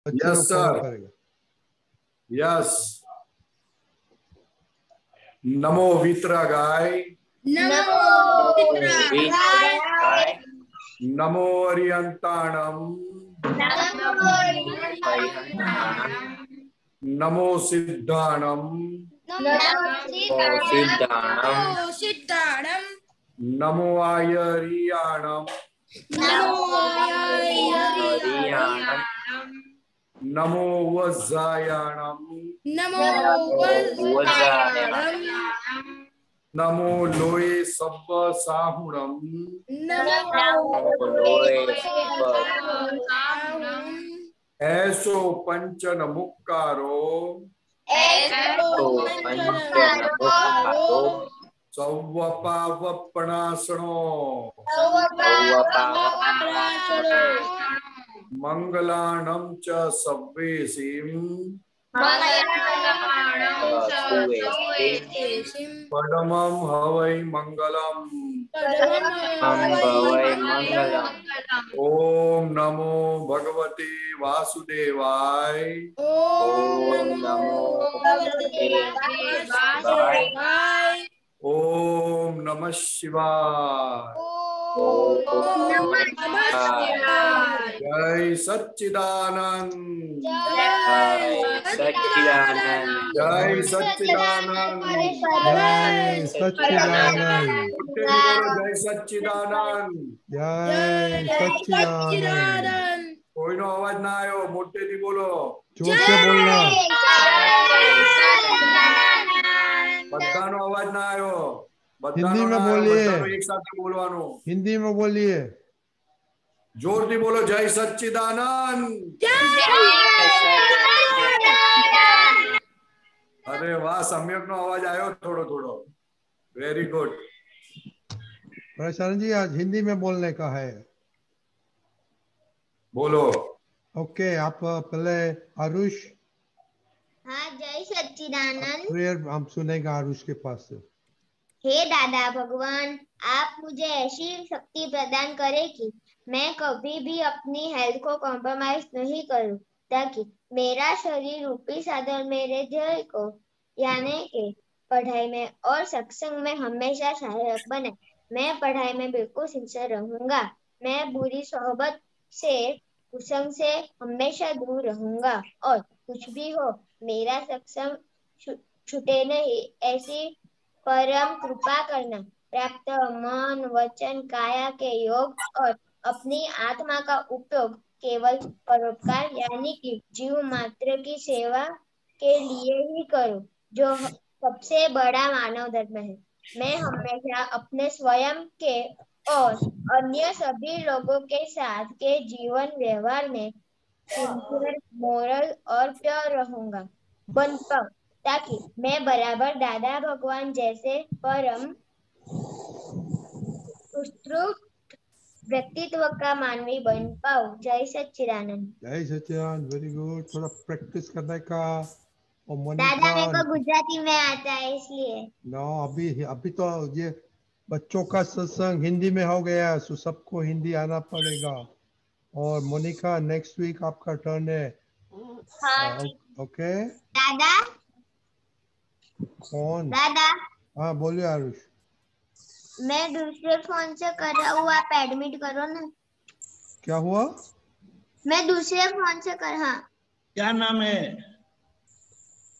बच्चे लोग फॉलो करेगा। यस। नमो वितरागाय, नमो वितरागाय, नमो अरियंताणम, नमो अरिहंताणम, नमो सिद्धाणम, नमो सिद्धाणम, नमो आयरियाणम, नमो हरियाणम, नमो वज्जायाणम, नमो वज्रायाणम, नमो लोए सब्ब साहुणम, नमो लोयसाहुणम, ऐसो पंचन मुक्कारो, ऐसो पंचनमुक्कारो, सौवपावपणासनो, सौवपावपणासनो, मंगलाणं च सव्वेसिं, मंगलाणं च सव्वेसिं, परमं हवै मंगलम्। परमं हवै मंगलम्। ओम नमो भगवते वासुदेवाय, ओम नमो भगवते वासुदेवाय, ओम नमः शिवाय, ओम नमः शिवाय, जय सच्चिदानंद, जय सच्चिदानंद, जय सच्चिदानंद, जय सच्चिदानंद, बोलो जय सच्चिदानंद। जय सच्चिदानंद। कोई नो अवाज ना आयो, मोटे थी बोलो। जोर से बोलना। बधानो अवाज ना आयो, हिंदी बधानो में ना आयो, बोलिए। बधानो एक साथ बोलवानो। हिंदी में बोलिए। जोर थी बोलो जय सच्चिदानंद। अरे वाह, सम्यक नो अवाज आयो थोड़ो थोड़ो, वेरी गुड। शरण जी आज हिंदी में बोलने का है। बोलो। ओके, आप पहले आरुष। हाँ, जय सच्चिदानंद। प्रेयर हम सुनेगा आरुष के पास से। हे दादा भगवान, आप मुझे ऐसी शक्ति प्रदान करें कि मैं कभी भी अपनी हेल्थ को कॉम्प्रोमाइज नहीं करूं, ताकि मेरा शरीर रूपी साधन मेरे ध्येय को यानी कि पढ़ाई में और सत्संग में हमेशा सहायक बने। मैं पढ़ाई में बिल्कुल सिंसियर रहूंगा। मैं बुरी सोहबत से, कुसंग से हमेशा दूर रहूंगा और कुछ भी हो मेरा सत्संग छूटे नहीं, ऐसी परम कृपा करना। प्राप्त मन वचन काया के योग और अपनी आत्मा का उपयोग केवल परोपकार यानी कि जीव मात्र की सेवा के लिए ही करूं, जो सबसे बड़ा मानव धर्म है। मैं हमेशा अपने स्वयं के और अन्य सभी लोगों के साथ के जीवन व्यवहार में सिंसियर, मोरल और प्योर रहूंगा, बन पाऊं, ताकि मैं बराबर दादा भगवान जैसे परम उत्कृष्ट व्यक्तित्व का मानवी बन पाऊं। जय सच्चिदानंद। जय सच्चिदानंद, वेरी गुड। थोड़ा प्रैक्टिस करने का। और दादा मोनिका। मेरे को गुजराती में आता है इसलिए। नो, अभी तो ये बच्चों का सत्संग हिंदी में हो गया, सो सबको हिंदी आना पड़ेगा। और मोनिका, नेक्स्ट वीक आपका टर्न है। हाँ, ओके। दादा। कौन? दादा, हाँ बोलिए आरुष। मैं दूसरे फोन से कर रहा हूँ, आप एडमिट करो ना। क्या हुआ? मैं दूसरे फोन से कर। हाँ, क्या नाम है?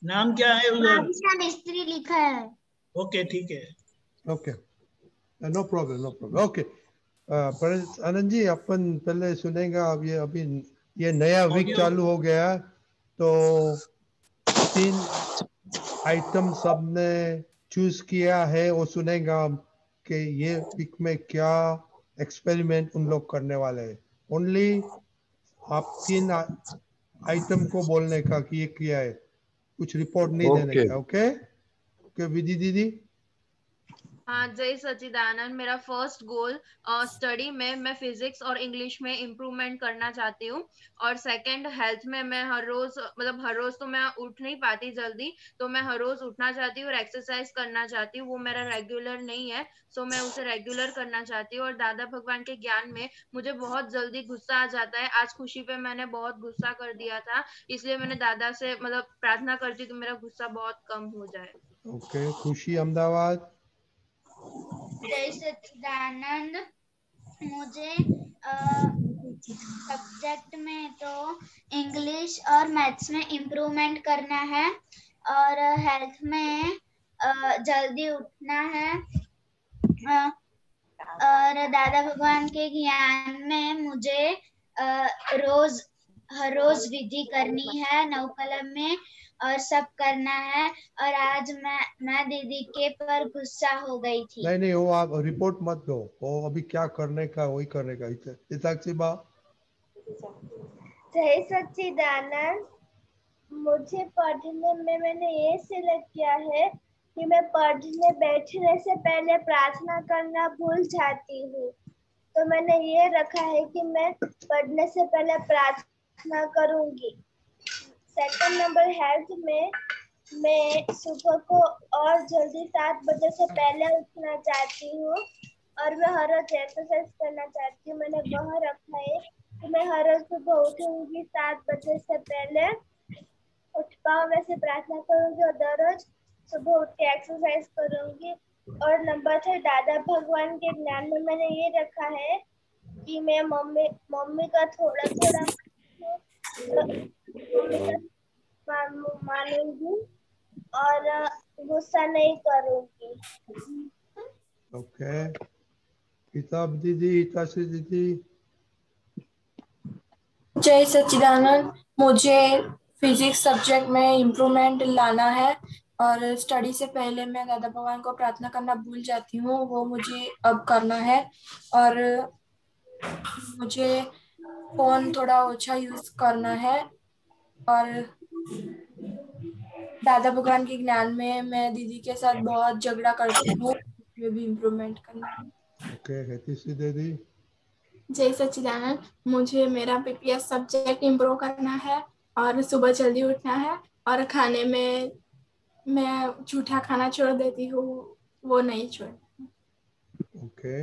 नाम क्या है उधर? बादशाह मिस्त्री लिखा है। ओके, ठीक है। Okay, no problem, no problem. Okay, Anand ji अपन पहले सुनेगा। अब अभी ये नया वीक चालू हो गया, तो 3 आइटम सबने चूज किया है, वो सुनेगा कि ये वीक में क्या एक्सपेरिमेंट उन लोग करने वाले हैं। ओनली आप 3 आइटम को बोलने का कि ये किया है, कुछ रिपोर्ट नहीं देने का। ओके ओके विधि दीदी। हाँ, जय सच्चिदानंद। मेरा फर्स्ट गोल स्टडी में मैं फिजिक्स और इंग्लिश में इम्प्रूवमेंट करना चाहती हूँ। और सेकंड, हेल्थ में मैं हर रोज, मतलब हर रोज तो मैं उठ नहीं पाती जल्दी, तो मैं हर रोज उठना चाहती हूँ और एक्सरसाइज करना चाहती हूँ। वो मेरा रेगुलर नहीं है, सो मैं उसे रेगुलर करना चाहती हूँ। और दादा भगवान के ज्ञान में मुझे बहुत जल्दी गुस्सा आ जाता है। आज खुशी पे मैंने बहुत गुस्सा कर दिया था, इसलिए मैंने दादा से मतलब प्रार्थना करती हूँ कि मेरा गुस्सा बहुत कम हो जाए। ओके, खुशी अहमदाबाद। जय सच्चिदानंद। मुझे सब्जेक्ट में तो इंग्लिश और मैथ्स में इम्प्रूवमेंट करना है, और हेल्थ में जल्दी उठना है, और दादा भगवान के ज्ञान में मुझे हर रोज विधि करनी है, नवकलम में, और सब करना है। और आज मैं दीदी के पर गुस्सा हो गई थी। नहीं नहीं, वो आप रिपोर्ट मत दो, वो अभी क्या करने का वही करने का। हिताक्षी बा। जय सच्चिदानंद। मुझे पढ़ने में मैंने ये सिलेक्ट किया है कि मैं पढ़ने बैठने से पहले प्रार्थना करना भूल जाती हूँ, तो मैंने ये रखा है कि मैं पढ़ने से पहले प्रार्थना करूंगी। सेकंड नंबर, हेल्थ में मैं सुबह को और जल्दी 7 बजे से पहले उठना चाहती हूँ, और मैं हर रोज एक्सरसाइज करना चाहती हूँ। मैंने वह रखा है कि मैं हर रोज सुबह उठूंगी 7 बजे से पहले, उठ पाऊँ वैसे प्रार्थना करूंगी, और दररोज सुबह उठ के एक्सरसाइज करूंगी। और नंबर 3, दादा भगवान के ज्ञान में मैंने ये रखा है कि मैं मम्मी का थोड़ा थोड़ा मानूंगी और गुस्सा नहीं करूंगी। ओके, किताब दीदी, हिताक्षी दीदी। जय सच्चिदानंद। मुझे फिजिक्स सब्जेक्ट में इम्प्रूवमेंट लाना है, और स्टडी से पहले मैं दादा भगवान को प्रार्थना करना भूल जाती हूँ, वो मुझे अब करना है। और मुझे फोन थोड़ा अच्छा यूज करना है, और दादा भगवान के ज्ञान में मैं दीदी के साथ बहुत झगड़ा करती हूँ, उसमें भी इम्प्रूवमेंट करना है। ओके, हिताक्षी दीदी। जय सच्चिदानंद। मुझे मेरा पीपीएस सब्जेक्ट इम्प्रूव करना है, और सुबह जल्दी उठना है, और खाने में मैं झूठा खाना छोड़ देती हूँ, वो नहीं छोड़। ओके,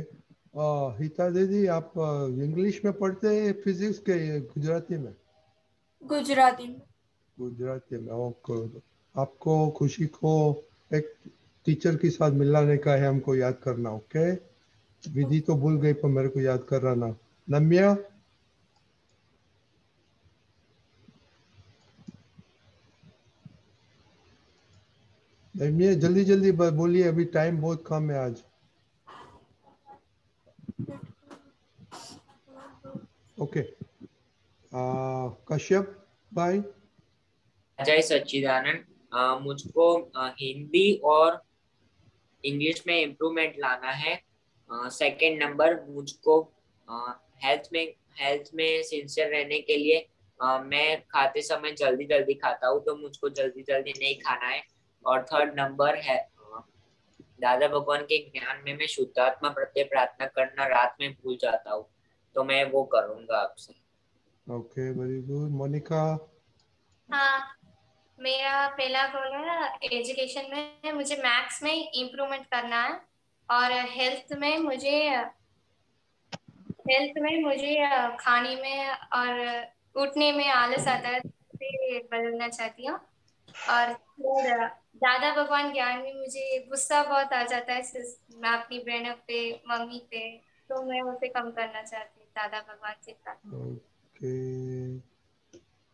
हिता दीदी, आप इंग्लिश में पढ़ते हैं फिजिक्स के गुजराती में? गुजराती में। गुजराती में। ओके, आपको खुशी को एक टीचर के साथ मिलाने का है, हमको याद करना। ओके, विधि तो भूल गई पर मेरे को याद कर रहा ना। नम्या। नम्या जल्दी जल्दी बोलिए, अभी टाइम बहुत कम है आज। ओके, कश्यप भाई। जय सच्चिदानंद। मुझको हिंदी और इंग्लिश में इम्प्रूवमेंट लाना है। सेकंड नंबर, मुझको हेल्थ में सिंसियर रहने के लिए मैं खाते समय जल्दी जल्दी खाता हूँ, तो मुझको जल्दी जल्दी नहीं खाना है। और थर्ड नंबर है दादा भगवान के ज्ञान में मैं शुद्धात्मा प्रत्यय प्रार्थना करना रात में भूल जाता हूँ, तो मैं वो करूंगा आपसे। Okay, very good. मोनिका। हाँ, मेरा पहला गोल है एजुकेशन में मुझे मैथ्स में इम्प्रूवमेंट करना है, और हेल्थ में मुझे खाने में और उठने में आलस आता है, उसे बदलना चाहती हूँ। और फिर दादा भगवान ज्ञान में मुझे गुस्सा बहुत आ जाता है मैं अपनी बहनों पे, मम्मी पे, तो मैं उसे कम करना चाहती हूँ दादा भगवान से प्रार्थना। ओके,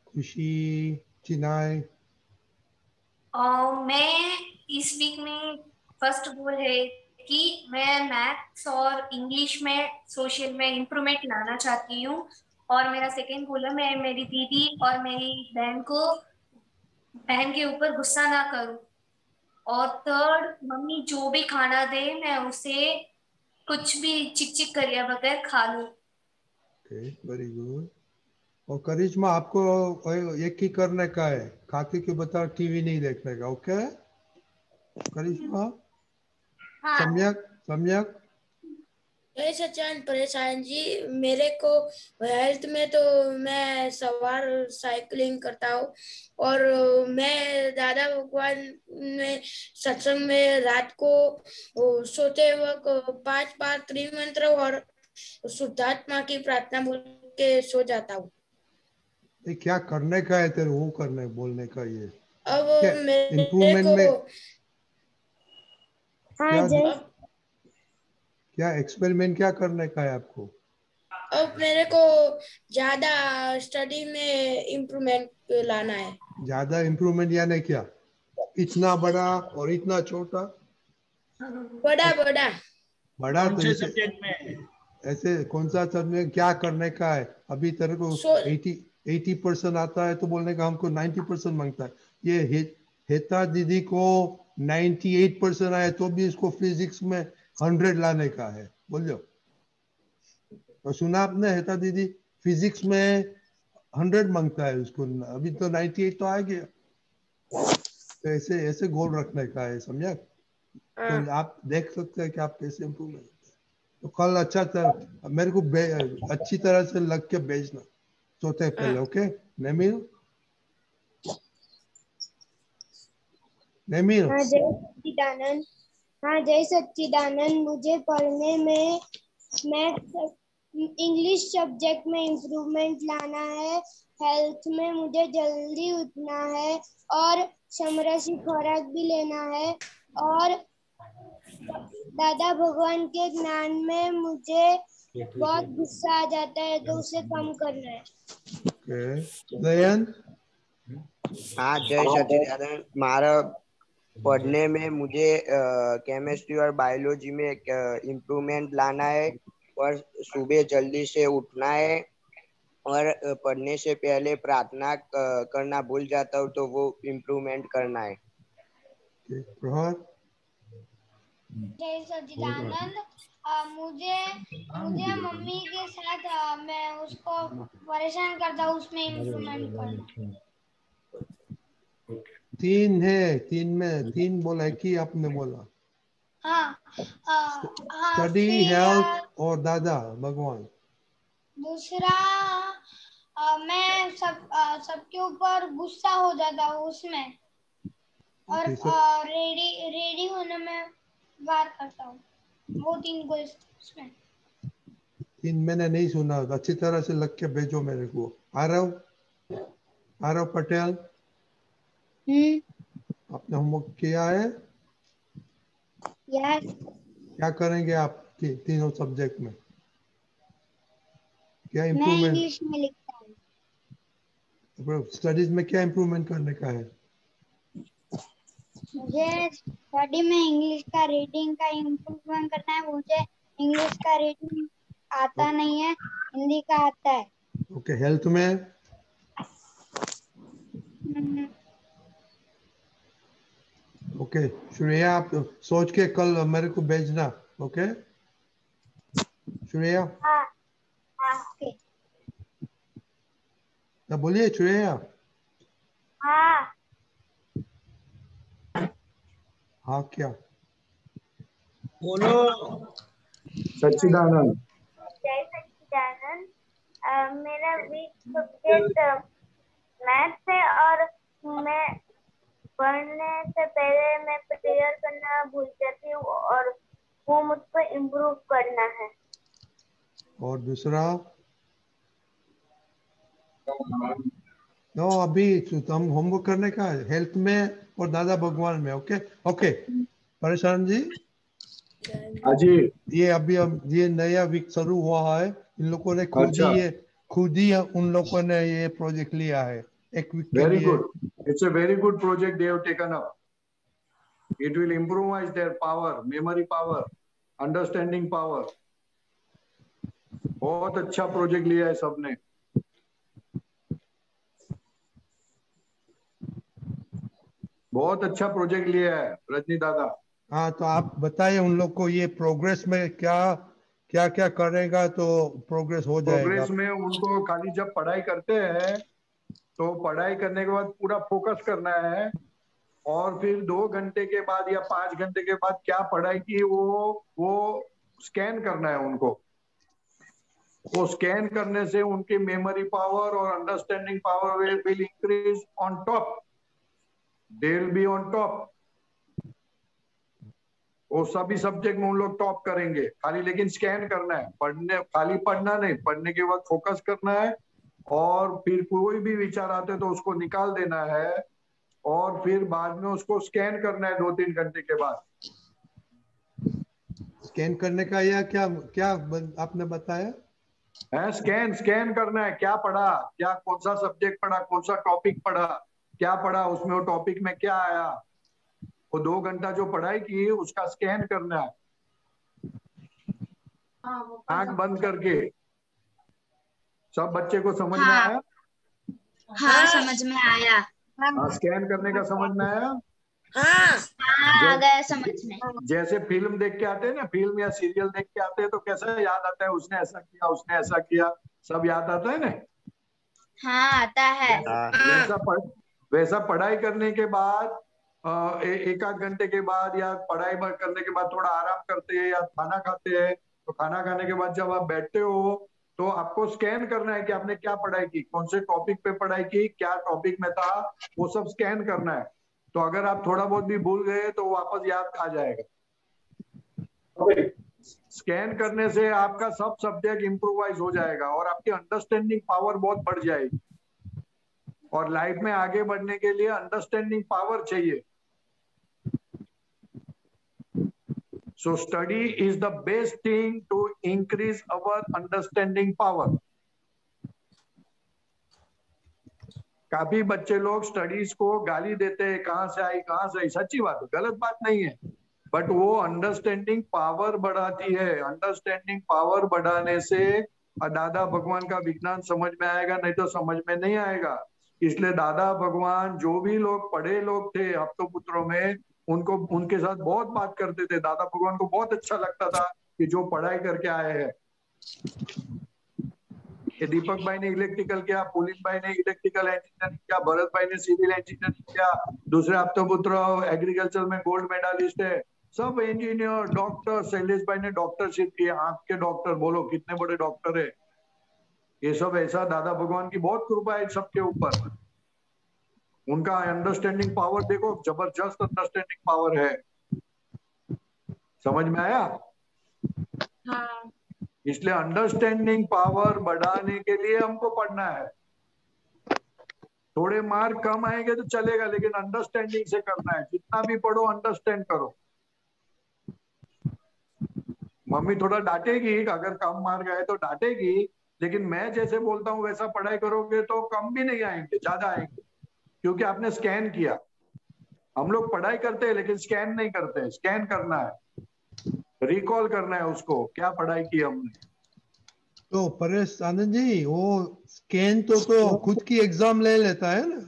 खुशी चिनाई। मैं इस वीक में फर्स्ट गोल है कि मैं मैथ्स और इंग्लिश में, सोशल में इम्प्रूवमेंट लाना चाहती हूँ। और मेरा सेकेंड गोल है मैं मेरी दीदी और मेरी बहन के ऊपर गुस्सा ना करूँ। और थर्ड, मम्मी जो भी खाना दे मैं उसे कुछ भी चिक चिक करिया बगैर खा लूँ। Okay, very good. और करिश्मा, आपको एक ही करने का है, खाते के बता टीवी नहीं देखने का। ओके करिश्मा। सम्यक सम्यक। जय सच्चिदानंद परेशान जी, मेरे को हेल्थ में तो मैं सवार साइकिलिंग करता हूँ और मैं दादा भगवान में सत्संग में रात को सोते वक्त 5 बार त्रिमंत्र और शुद्धात्मा की प्रार्थना बोल के सो जाता हूँ। ये क्या करने का है तेरे, वो करने बोलने का ये अब क्या मेरे इम्प्रूवमेंट को में हाँ जय क्या एक्सपेरिमेंट क्या करने का है आपको? अब मेरे को ज्यादा स्टडी में इम्प्रूवमेंट लाना है। ज्यादा इम्प्रूवमेंट यानी क्या? इतना बड़ा और इतना छोटा? बड़ा बड़ा बड़ा कौन तो से ऐसे सब्जेक्ट में? ऐसे कौन सा सब्जेक्ट क्या करने का है? अभी तेरे को 80% आता है तो बोलने का हमको 90% मांगता है। ये हेता दीदी को 98% आए तो भी इसको फिजिक्स में 100 लाने का है, बोलो। तो सुना आपने, हेता दीदी फिजिक्स में 100 मांगता है उसको, अभी तो 98 तो आ गया। तो ऐसे ऐसे गोल रखने का है, समझा? तो आप देख सकते हैं कि आप कैसे इम्प्रूव करते हैं। तो कल अच्छा तरह मेरे को अच्छी तरह से लग के भेजना सोते पहले, ओके? नेमिल नेमिल। हाँ जय सच्चिदानंद। हाँ जय सच्चिदानंद, मुझे पढ़ने में मैथ इंग्लिश सब्जेक्ट में इम्प्रूवमेंट लाना है। हेल्थ में मुझे जल्दी उठना है और समरसी खुराक भी लेना है और दादा भगवान के ज्ञान में मुझे बहुत गुस्सा आ जाता है तो उसे कम करना है। ओके दयान। हाँ जय सच्चिदानंद, मारा पढ़ने में मुझे केमिस्ट्री और बायोलॉजी में इम्प्रूवमेंट लाना है और सुबह जल्दी से उठना है और पढ़ने से पहले प्रार्थना करना भूल जाता हूँ तो वो इम्प्रूवमेंट करना है। जय सच्चिदानंद, मुझे मुझे मम्मी के साथ मैं उसको परेशान करता हूँ, उसमें इम्प्रूवमेंट करना। तीन है, तीन में तीन बोला है कि आपने बोला? हाँ स्टडी, हेल्थ और दादा भगवान। दूसरा मैं सबके ऊपर गुस्सा हो जाता हूँ उसमें, और रेडी होने में वार करता हूँ। वो 3 गोल्स उसमें। तीन मैंने नहीं सुना, अच्छी तरह से लग के भेजो मेरे को। आरव पटेल, आपने होमवर्क किया है? यस। क्या करेंगे आप तीनों सब्जेक्ट में? क्या मैं इम्प्रूवमेंट? इंग्लिश में लिखता हूँ। स्टडीज में क्या इम्प्रूवमेंट करने का है? मुझे स्टडी में इंग्लिश का रीडिंग का इम्प्रूवमेंट करना है। मुझे इंग्लिश का रीडिंग आता नहीं है, हिंदी का आता है। ओके, हेल्थ में? ओके श्रेया, आप सोच के कल मेरे को भेजना, ओके श्रेया? हाँ ओके। बोलिए श्रेया। हाँ हाँ क्या बोलो? सच्चिदानंद। जय सच्चिदानंद, मेरा वीक सब्जेक्ट मैथ है और मैं पढ़ने से पहले मैं प्रेयर करना भूल जाती हूँ और वो मुझको इम्प्रूव करना है। और दूसरा? नो अभी हम होमवर्क करने का है हेल्थ में और दादा भगवान में, ओके ओके। परेशान जी, अजी ये अभी ये नया वीक शुरू हुआ है, इन लोगों ने खुद ही उन लोगों ने ये प्रोजेक्ट लिया है एक वीक के लिए। Very good, it's a very good project they have taken up. It will improvise their power, memory power, understanding power. बहुत अच्छा प्रोजेक्ट लिया है सबने। बहुत अच्छा प्रोजेक्ट लिया है रजनी दादा। हाँ तो आप बताइए उन लोग को ये प्रोग्रेस में क्या क्या क्या करेगा तो प्रोग्रेस हो जाएगा। प्रोग्रेस में उनको खाली जब पढ़ाई करते हैं तो पढ़ाई करने के बाद पूरा फोकस करना है और फिर 2 घंटे के बाद या 5 घंटे के बाद क्या पढ़ाई की वो स्कैन करना है उनको। वो स्कैन करने से उनकी मेमोरी पावर और understanding power will increase on top, they will be on top. वो सभी सब्जेक्ट में उन लोग टॉप करेंगे, खाली लेकिन स्कैन करना है, खाली पढ़ना नहीं, पढ़ने के बाद फोकस करना है और फिर कोई भी विचार आते तो उसको निकाल देना है और फिर बाद में उसको स्कैन करना है 2-3 घंटे के बाद। स्कैन करने का या क्या क्या आपने बताया है? स्कैन करना है, क्या पढ़ा, क्या कौन सा सब्जेक्ट पढ़ा, कौन सा टॉपिक पढ़ा, क्या पढ़ा, उसमें वो टॉपिक में क्या आया, वो 2 घंटा जो पढ़ाई की उसका स्कैन करना है आंख बंद करके। सब बच्चे को समझ में आया? हाँ समझ में आया। हाँ, स्कैन करने का समझ में आया? हाँ आ गया समझ में। जैसे फिल्म देख के आते हैं ना, फिल्म या सीरियल देख के आते हैं तो कैसा याद आता है, उसने ऐसा किया, उसने ऐसा किया, सब याद आता है ना? हाँ आता है। वैसा पढ़ाई करने के बाद एक आध घंटे के बाद या पढ़ाई करने के बाद थोड़ा आराम करते हैं या खाना खाते हैं, तो खाना खाने के बाद जब आप बैठते हो तो आपको स्कैन करना है कि आपने क्या पढ़ाई की, कौन से टॉपिक पे पढ़ाई की, क्या टॉपिक में था, वो सब स्कैन करना है। तो अगर आप थोड़ा बहुत भी भूल गए तो वापस याद आ जाएगा। स्कैन करने से आपका सब सब्जेक्ट इम्प्रोवाइज हो जाएगा और आपकी अंडरस्टैंडिंग पावर बहुत बढ़ जाएगी। और लाइफ में आगे बढ़ने के लिए अंडरस्टैंडिंग पावर चाहिए। So study is the best thing to increase our understanding power. काफी बच्चे लोग स्टडीज को गाली देते हैं, कहाँ से आई, सच्ची बात है, गलत बात नहीं है, बट वो अंडरस्टैंडिंग पावर बढ़ाती है। अंडरस्टैंडिंग पावर बढ़ाने से दादा भगवान का विज्ञान समझ में आएगा, नहीं तो समझ में नहीं आएगा। इसलिए दादा भगवान जो भी लोग पढ़े लोग थे हप्तपुत्रों में, उनको उनके साथ बहुत बात करते थे। दादा भगवान को बहुत अच्छा लगता था कि जो पढ़ाई करके आए हैं। ये दीपक भाई ने इलेक्ट्रिकल किया, पुलिन भाई ने इलेक्ट्रिकल इंजीनियरिंग किया, भरत भाई ने सिविल इंजीनियरिंग किया, दूसरे हप्तपुत्र एग्रीकल्चर में गोल्ड मेडलिस्ट है, सब इंजीनियर, डॉक्टर, शैलेश भाई ने डॉक्टरशिप की, आंख के डॉक्टर, बोलो कितने बड़े डॉक्टर है। ये सब ऐसा दादा भगवान की बहुत कृपा है सबके ऊपर। उनका अंडरस्टैंडिंग पावर देखो, जबरदस्त अंडरस्टैंडिंग पावर है। समझ में आया? हाँ। इसलिए अंडरस्टैंडिंग पावर बढ़ाने के लिए हमको पढ़ना है। थोड़े मार्क कम आएंगे तो चलेगा, लेकिन अंडरस्टैंडिंग से करना है। जितना भी पढ़ो अंडरस्टैंड करो। मम्मी थोड़ा डांटेगी, अगर कम मार्क आए तो डांटेगी, लेकिन मैं जैसे बोलता हूँ वैसा पढ़ाई करोगे तो कम भी नहीं आएंगे, ज्यादा आएंगे, क्योंकि आपने स्कैन किया। हम लोग पढ़ाई करते हैं लेकिन स्कैन नहीं करते। स्कैन करना है, रिकॉल करना है उसको, क्या पढ़ाई की हमने। तो परेश आनंद जी, वो स्कैन तो खुद की एग्जाम ले लेता है ना?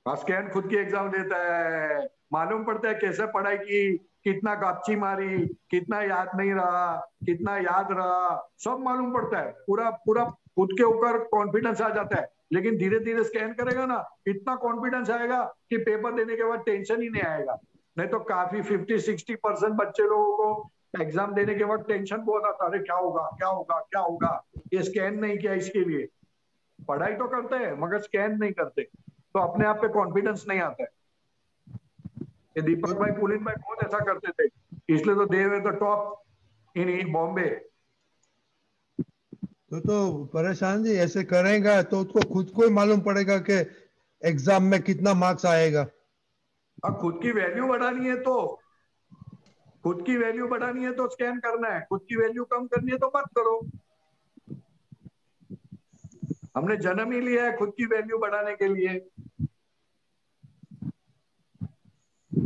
हाँ, स्कैन खुद की एग्जाम देता है, मालूम पड़ता है कैसे पढ़ाई की, कितना गापची मारी, कितना याद नहीं रहा, कितना याद रहा, सब मालूम पड़ता है। पूरा पूरा खुद के ऊपर कॉन्फिडेंस आ जाता है। लेकिन धीरे धीरे स्कैन करेगा ना, इतना कॉन्फिडेंस आएगा कि पेपर देने के बाद टेंशन ही नहीं आएगा। नहीं तो काफी 50-60% बच्चे लोगों को एग्जाम देने के बाद टेंशन बहुत आता है, अरे क्या होगा क्या होगा क्या होगा। ये स्कैन नहीं किया, इसके लिए पढ़ाई तो करते हैं मगर स्कैन नहीं करते, तो अपने आप पे कॉन्फिडेंस नहीं आता है। ये दीपक भाई, पुलिन भाई बहुत ऐसा करते थे, इसलिए तो दे way the top in Bombay. तो परेशान जी ऐसे करेगा तो उसको खुद को ही मालूम पड़ेगा कि एग्जाम में कितना मार्क्स आएगा। अब खुद की वैल्यू बढ़ानी है तो स्कैन करना है, खुद की वैल्यू कम करनी है तो मत करो। हमने जन्म ही लिया है खुद की वैल्यू बढ़ाने के लिए।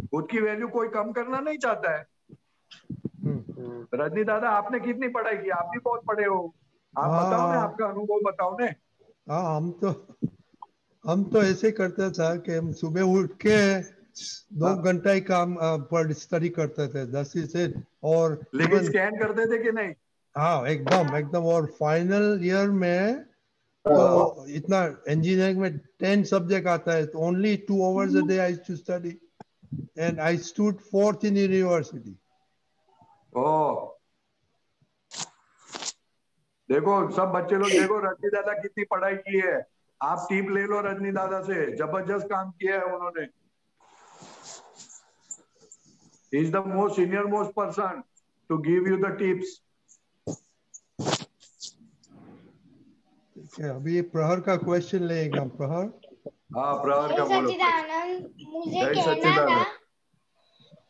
खुद की वैल्यू कोई कम करना नहीं चाहता है। रजनी दादा, आपने कितनी पढ़ाई की? आप भी बहुत पढ़े हो, आप बताओ ना, आपका अनुभव बताओ ने। हाँ, हम तो ऐसे करते था कि हम सुबह उठ के 2 घंटा ही काम पर स्टडी करते थे 10 से, और लेकिन स्कैन करते थे कि नहीं? हाँ, एकदम। और फाइनल ईयर में तो इतना इंजीनियरिंग में 10 सब्जेक्ट आता है, तो only 2 hours a day I used to study। and I stood 4th in university. ओ देखो सब बच्चे लोग देखो रजनी दादा कितनी पढ़ाई की है, आप टिप ले लो रजनी दादा से, जबरदस्त काम किया है उन्होंने। He is the most senior most person to give you the tips. अभी प्रहर का क्वेश्चन लेगा। प्रहर, हाँ प्रहर का बोलो। सच्चिदानंद,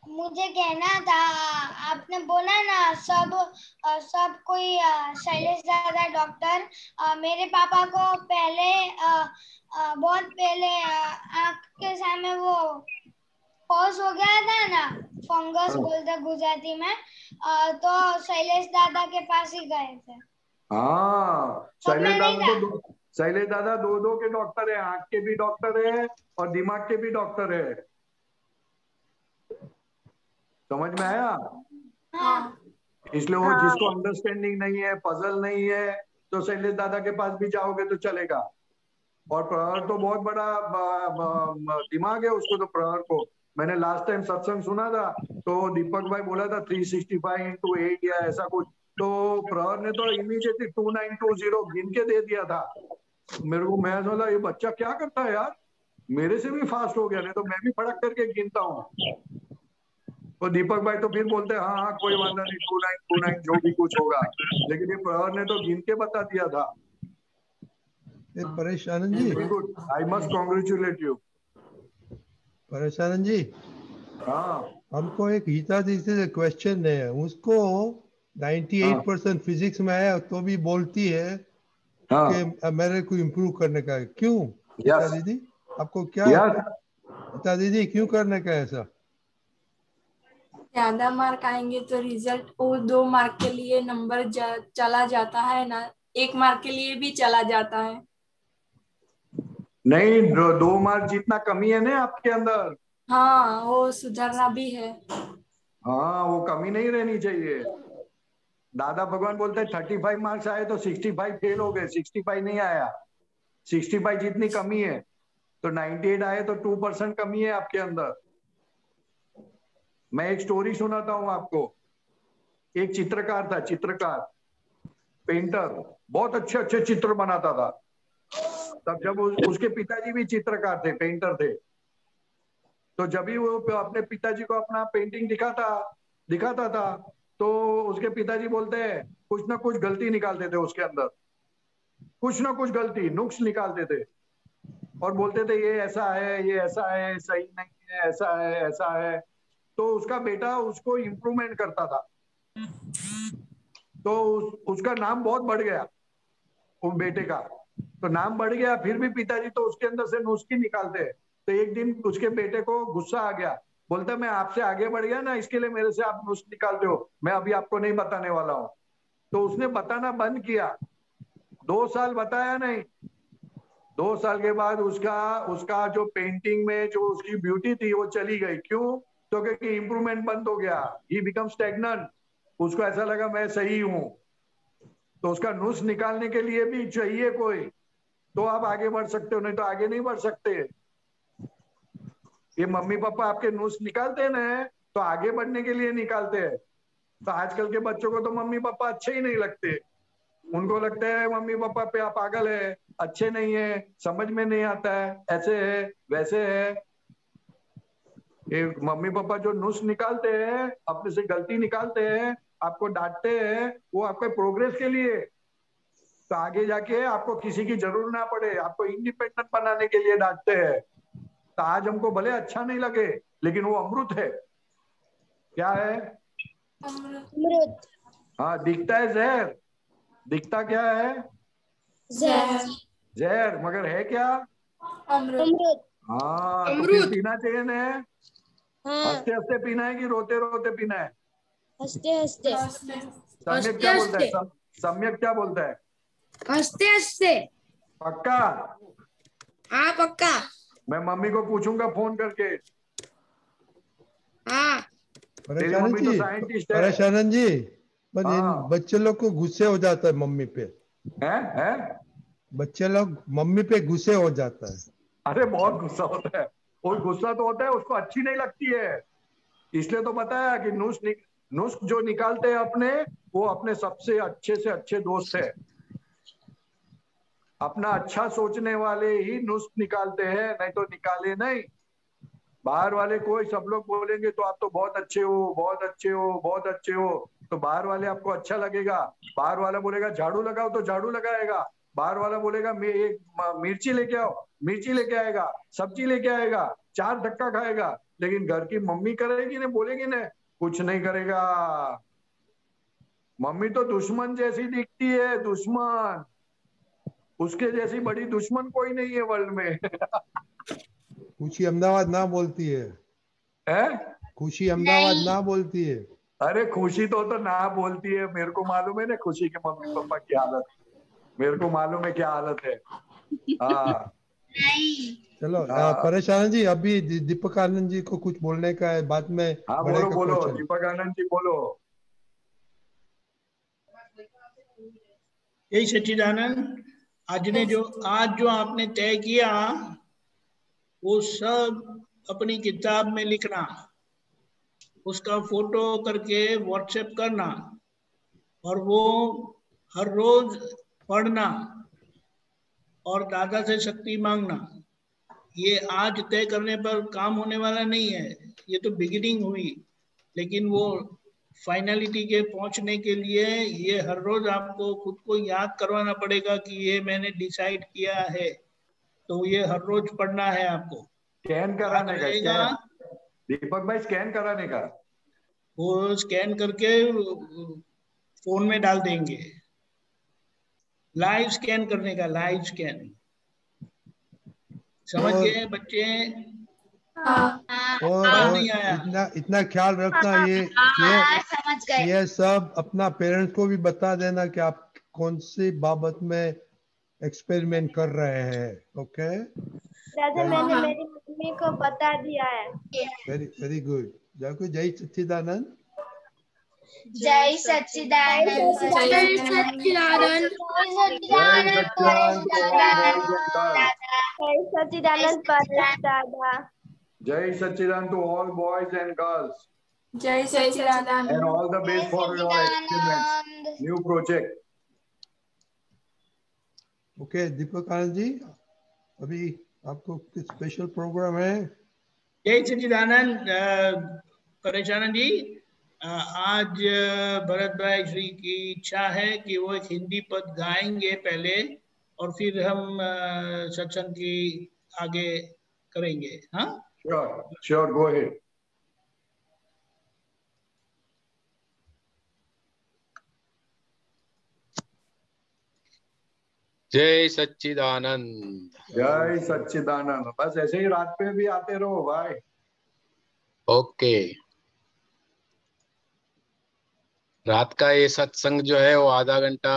मुझे कहना था आपने बोला ना सब कोई शैलेश दादा डॉक्टर, मेरे पापा को पहले बहुत पहले आँख के सामने वो पॉज हो गया था ना, फंगस बोलते गुजराती में, तो शैलेश दादा के पास ही गए थे। हाँ शैलेश दादा दो के डॉक्टर है, आँख के भी डॉक्टर है और दिमाग के भी डॉक्टर है। समझ में आया? हाँ। इसलिए वो जिसको अंडरस्टैंडिंग नहीं है, पजल नहीं है, तो शैलेश दादा के पास भी जाओगे तो चलेगा। और प्रहर तो बहुत बड़ा दिमाग है उसको, तो प्रहर को मैंने लास्ट टाइम सत्संग सुना था तो दीपक भाई बोला था 365 into 8 या ऐसा कुछ, तो प्रहर ने तो इमीडिएटली 2920 गिन के दे दिया था मेरे को। मैं बोला ये बच्चा क्या करता है यार, मेरे से भी फास्ट हो गया, नहीं तो मैं भी फड़क करके गिनता हूँ। तो दीपक भाई तो फिर बोलते हैं हाँ कोई वादा नहीं, 2929 जो भी कुछ होगा, लेकिन ये प्रहर ने तो गिन के बता दिया था। Paresh Anand ji, very good, I must congratulate you. Paresh Anand ji, हाँ हमको एक हिताजी से क्वेश्चन है, उसको 98% फिजिक्स में आया तो भी बोलती है कि मेरे को इम्प्रूव करने का है। क्यों हिता दीदी, आपको क्या हिता दीदी क्यों करने का ऐसा? ज्यादा मार्क आएंगे तो रिजल्ट वो 2 मार्क के लिए नंबर चला जाता है ना, 1 मार्क के लिए भी चला जाता है। नहीं 2 मार्क जितना कमी है ना आपके अंदर, हाँ वो सुधरना भी है। हाँ वो कमी नहीं रहनी चाहिए। दादा भगवान बोलते हैं 35 मार्क्स आए तो 65 फेल हो गए, 65 नहीं आया, 65 जितनी कमी है, तो 98 आए तो 2% कमी है आपके अंदर। मैं एक स्टोरी सुनाता हूँ आपको। एक चित्रकार था, चित्रकार पेंटर, बहुत अच्छे अच्छे चित्र बनाता था। तब जब उसके पिताजी भी चित्रकार थे, पेंटर थे, तो जब भी वो अपने पिताजी को अपना पेंटिंग दिखाता था तो उसके पिताजी बोलते हैं कुछ ना कुछ गलती निकालते थे उसके अंदर, कुछ ना कुछ गलती नुक्स निकालते थे और बोलते थे ये ऐसा है, ये ऐसा है, सही नहीं है, ऐसा है, ऐसा है। तो उसका बेटा उसको इम्प्रूवमेंट करता था, तो उसका नाम बहुत बढ़ गया, वो बेटे का तो नाम बढ़ गया, फिर भी पिताजी तो उसके अंदर से नुस्खे निकालते हैं। तो एक दिन उसके बेटे को गुस्सा आ गया, बोलता मैं आपसे आगे बढ़ गया ना, इसके लिए मेरे से आप नुस्खे निकालते हो, मैं अभी आपको नहीं बताने वाला हूँ। तो उसने बताना बंद किया, 2 साल बताया नहीं। 2 साल के बाद उसका जो पेंटिंग में जो उसकी ब्यूटी थी वो चली गई। क्यों? तो क्योंकि इम्प्रूवमेंट बंद हो गया, ही बिकम स्टैग्नेंट। उसको ऐसा लगा मैं सही हूं, तो उसका नुस्ख निकालने के लिए भी चाहिए कोई, तो आप आगे बढ़ सकते हो, नहीं तो आगे नहीं बढ़ सकते। ये मम्मी पापा आपके नुस्ख निकालते हैं ना, तो आगे बढ़ने के लिए निकालते हैं। तो आजकल के बच्चों को तो मम्मी पापा अच्छे ही नहीं लगते, उनको लगता है मम्मी पापा पे आप पागल है, अच्छे नहीं है, समझ में नहीं आता है, ऐसे है वैसे है। ये मम्मी पापा जो नुस्ख निकालते हैं, अपने से गलती निकालते हैं, आपको डांटते हैं, वो आपके प्रोग्रेस के लिए, तो आगे जाके आपको किसी की जरूरत ना पड़े, आपको इंडिपेंडेंट बनाने के लिए डांटते हैं। तो आज हमको भले अच्छा नहीं लगे, लेकिन वो अमृत है। क्या है? अमृत। हाँ, दिखता है जहर, दिखता क्या है? जहर। जहर, मगर है क्या? अमृत। हाँ, तो फिर पीना चाहिए ना? हंसते हंसते पीना है कि रोते रोते पीना है? हंसते हंसते। सम्यक क्या बोलता है? सम्यक क्या बोलता है? हंसते हंसते। पक्का? हाँ पक्का। मैं मम्मी को पूछूंगा फोन करके। हाँ। तेरी मम्मी तो साइंटिस्ट है। परेशानंद जी, बच्चे लोग को गुस्से हो जाता है मम्मी पे। हैं? बच्चे लोग मम्मी पे गुस्से हो जाता है। अरे बहुत गुस्सा होता है, वो गुस्सा तो होता है, उसको अच्छी नहीं लगती है। इसलिए तो बताया कि नुस्ख जो निकालते हैं अपने, वो अपने सबसे अच्छे से अच्छे दोस्त है। अपना अच्छा सोचने वाले ही नुस्ख निकालते हैं, नहीं तो निकाले नहीं। बाहर वाले कोई सब लोग बोलेंगे तो आप तो बहुत अच्छे हो, बहुत अच्छे हो, बहुत अच्छे हो, तो बाहर वाले आपको अच्छा लगेगा। बाहर वाला बोलेगा झाड़ू लगाओ तो झाड़ू लगाएगा। बाहर वाला बोलेगा मिर्ची लेके आओ, मिर्ची लेके आएगा, सब्जी लेके आएगा, 4 धक्का खाएगा। लेकिन घर की मम्मी करेगी ना, बोलेगी ना, कुछ नहीं करेगा। मम्मी तो दुश्मन जैसी दिखती है, दुश्मन। उसके जैसी बड़ी दुश्मन कोई नहीं है वर्ल्ड में। खुशी अहमदाबाद ना बोलती है, खुशी अहमदाबाद ना बोलती है। अरे खुशी तो ना बोलती है, मेरे को मालूम है ना खुशी के मम्मी पापा की हालत, मेरे को मालूम है क्या हालत है। हाँ चलो परेश आनंद जी, अभी दीपक आनंद जी को कुछ बोलने का है, बाद में हाँ बढ़ेगा बोलो बोलो क्वेश्चन। दीपक आनंद जी बोलो। यही सच्चिदानंद, आज जो आपने तय किया वो सब अपनी किताब में लिखना, उसका फोटो करके व्हाट्सएप करना, और वो हर रोज पढ़ना और दादा से शक्ति मांगना। ये आज तय करने पर काम होने वाला नहीं है, ये तो बिगिनिंग हुई, लेकिन वो फाइनलिटी के पहुंचने के लिए ये हर रोज आपको खुद को याद करवाना पड़ेगा कि ये मैंने डिसाइड किया है। तो ये हर रोज पढ़ना है आपको, स्कैन कराने का, स्कैन दीपक भाई, स्कैन कराने का। वो स्कैन करके फोन में डाल देंगे, लाइव स्कैन करने का, लाइव स्कैन। समझ गए बच्चे? और इतना ख्याल रखना, ये सब अपना पेरेंट्स को भी बता देना कि आप कौन सी बाबत में एक्सपेरिमेंट कर रहे हैं। ओके दादा, मैंने मेरी मम्मी को बता दिया है। Very good. जय सच्चिदानंद। जय सच्चिदानंद। जय सच्चिदानंद। जय सच्चिदानंद परेश दादा। जय Sachchidanand to all boys and girls. जय Sachchidanand. And all the best for your experiments, new project. Okay Deepak Anand ji, अभी आपको कुछ स्पेशल प्रोग्राम है? जय सच्चिदानंद। परेश आनंद जी, आज भरत भाई श्री की इच्छा है कि वो एक हिंदी पद गाएंगे पहले, और फिर हम सत्संग की आगे करेंगे। हाँ, श्योर, गो अहेड। जय सच्चिदानंद। जय सच्चिदानंद। बस ऐसे ही रात पे भी आते रहो भाई। ओके, रात का ये सत्संग जो है वो आधा घंटा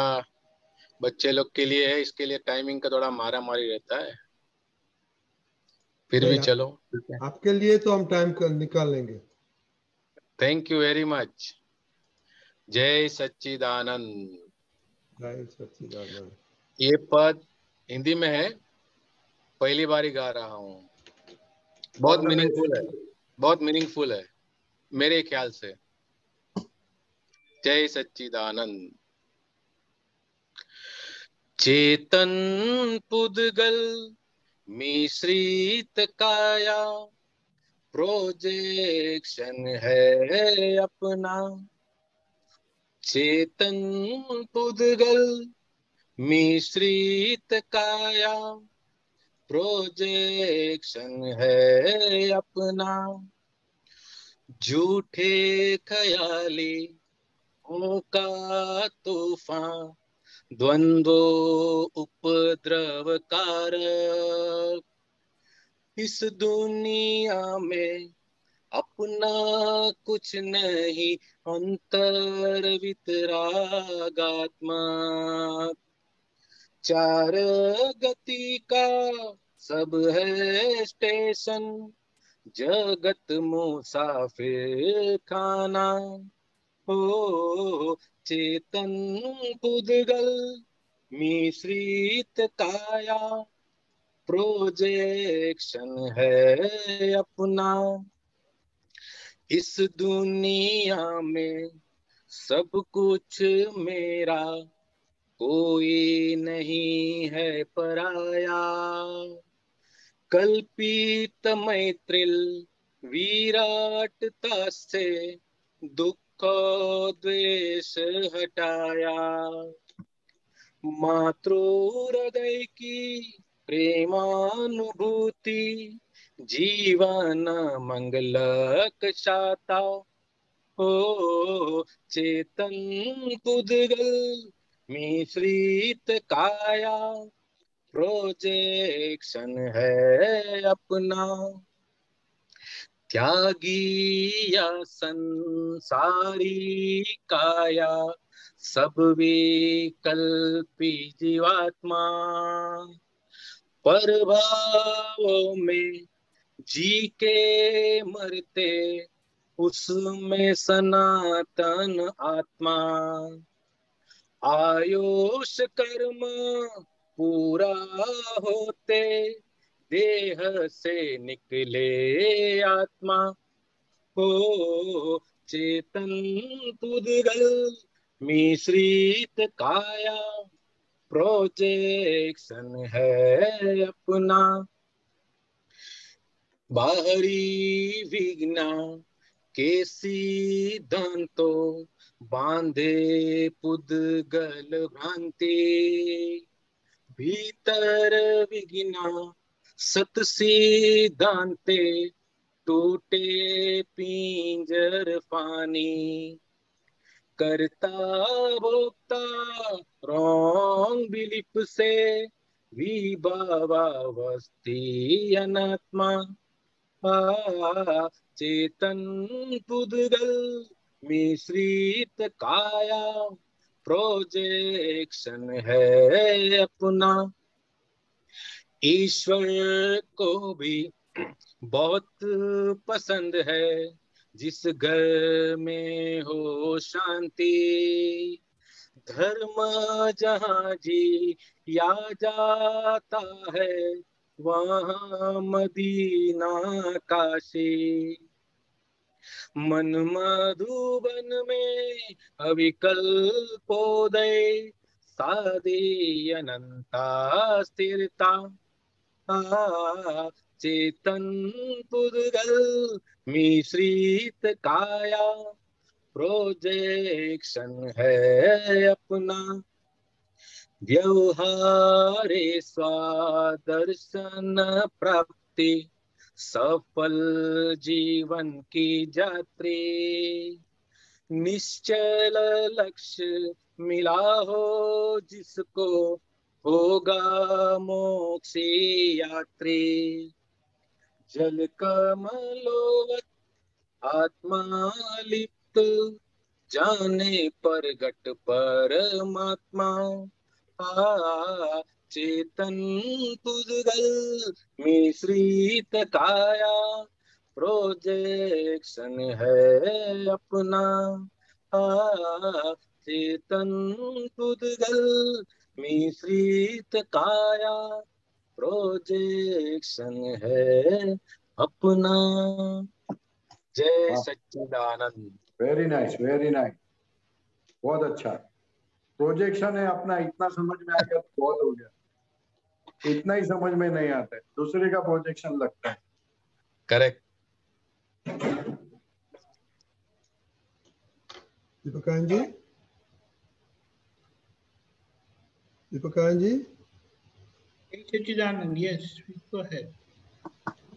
बच्चे लोग के लिए है, इसके लिए टाइमिंग का थोड़ा मारा मारी रहता है, फिर भी चलो आपके लिए तो हम टाइम निकाल लेंगे। Thank you very much. जय सच्चिदानंद। जय सच्चिदानंद। ये पद हिंदी में है, पहली बार ही गा रहा हूँ। बहुत मीनिंगफुल है, बहुत मीनिंगफुल है मेरे ख्याल से। जय सच्चिदानंद। चेतन पुद्गल मिश्रित काया, प्रोजेक्शन है अपना। चेतन पुद्गल मिश्रित काया, प्रोजेक्शन है अपना। झूठे ख्याली का तूफान, द्वंद्व उपद्रव कारक। इस दुनिया में अपना कुछ नहीं, अंतर वितरागात्मक। चार गति का सब है स्टेशन, जगत मुसाफिर खाना। ओ चेतन पुद्गल मिश्रित काया, प्रोजेक्शन है अपना। इस दुनिया में सब कुछ मेरा, कोई नहीं है पराया। कल्पित मैत्रिल विराटता से दुख द्वेष हटाया। मातृ हृदय की प्रेमानुभूति जीवन मंगलक शाता। ओ चेतन पुद्गल मिश्रित काया, प्रोजेक्शन है अपना। त्यागी या संसारी काया, सब विकल्पी जीवात्मा। परभावों में जी के मरते, उसमें सनातन आत्मा। आयुष कर्म पूरा होते, देह से निकले आत्मा। हो चेतन पुद्गल मिश्रित काया, प्रोजेक्शन है अपना। बाहरी विघ्न के सिद्धांतों बांधे पुद्गल भ्रांति। भीतर विघ्न सत सिद्धांते, टूटे पिंजर फानी। करता भोक्ता रॉन्ग बिलीफ से, विभावावस्थी अनात्मा। चेतन पुद्गल मिश्रित काया, प्रोजेक्शन है अपना। ईश्वर को भी बहुत पसंद है जिस घर में हो शांति। धर्म जहाँ जी या जाता है, वहाँ मदीना काशी। मन मधुबन में अविकल्पोदय, साधी अनंता स्थिरता। चेतन पुद्गल मिश्रित काया, प्रोजेक्शन है अपना। व्यवहारे स्वादर्शन प्राप्ति, सफल जीवन की यात्री। निश्चल लक्ष्य मिला हो जिसको, होगा मोक्षी यात्री। जल कमलोवत आत्मा लिप्त, जाने पर घट परमात्मा। चेतन पुद्गल मिश्रित काया, प्रोजेक्शन है अपना। चेतन पुद्गल मिश्रित काया, प्रोजेक्शन है अपना। जय सच्चिदानंद। वेरी नाइस, वेरी नाइस, बहुत अच्छा। प्रोजेक्शन है अपना, इतना समझ में आ गया तो बहुत हो गया। इतना ही समझ में नहीं आता है, दूसरे का प्रोजेक्शन लगता है। करेक्ट। दीपकान जी, दीपकान जी। सच्चिदानंद, यस गो अहेड।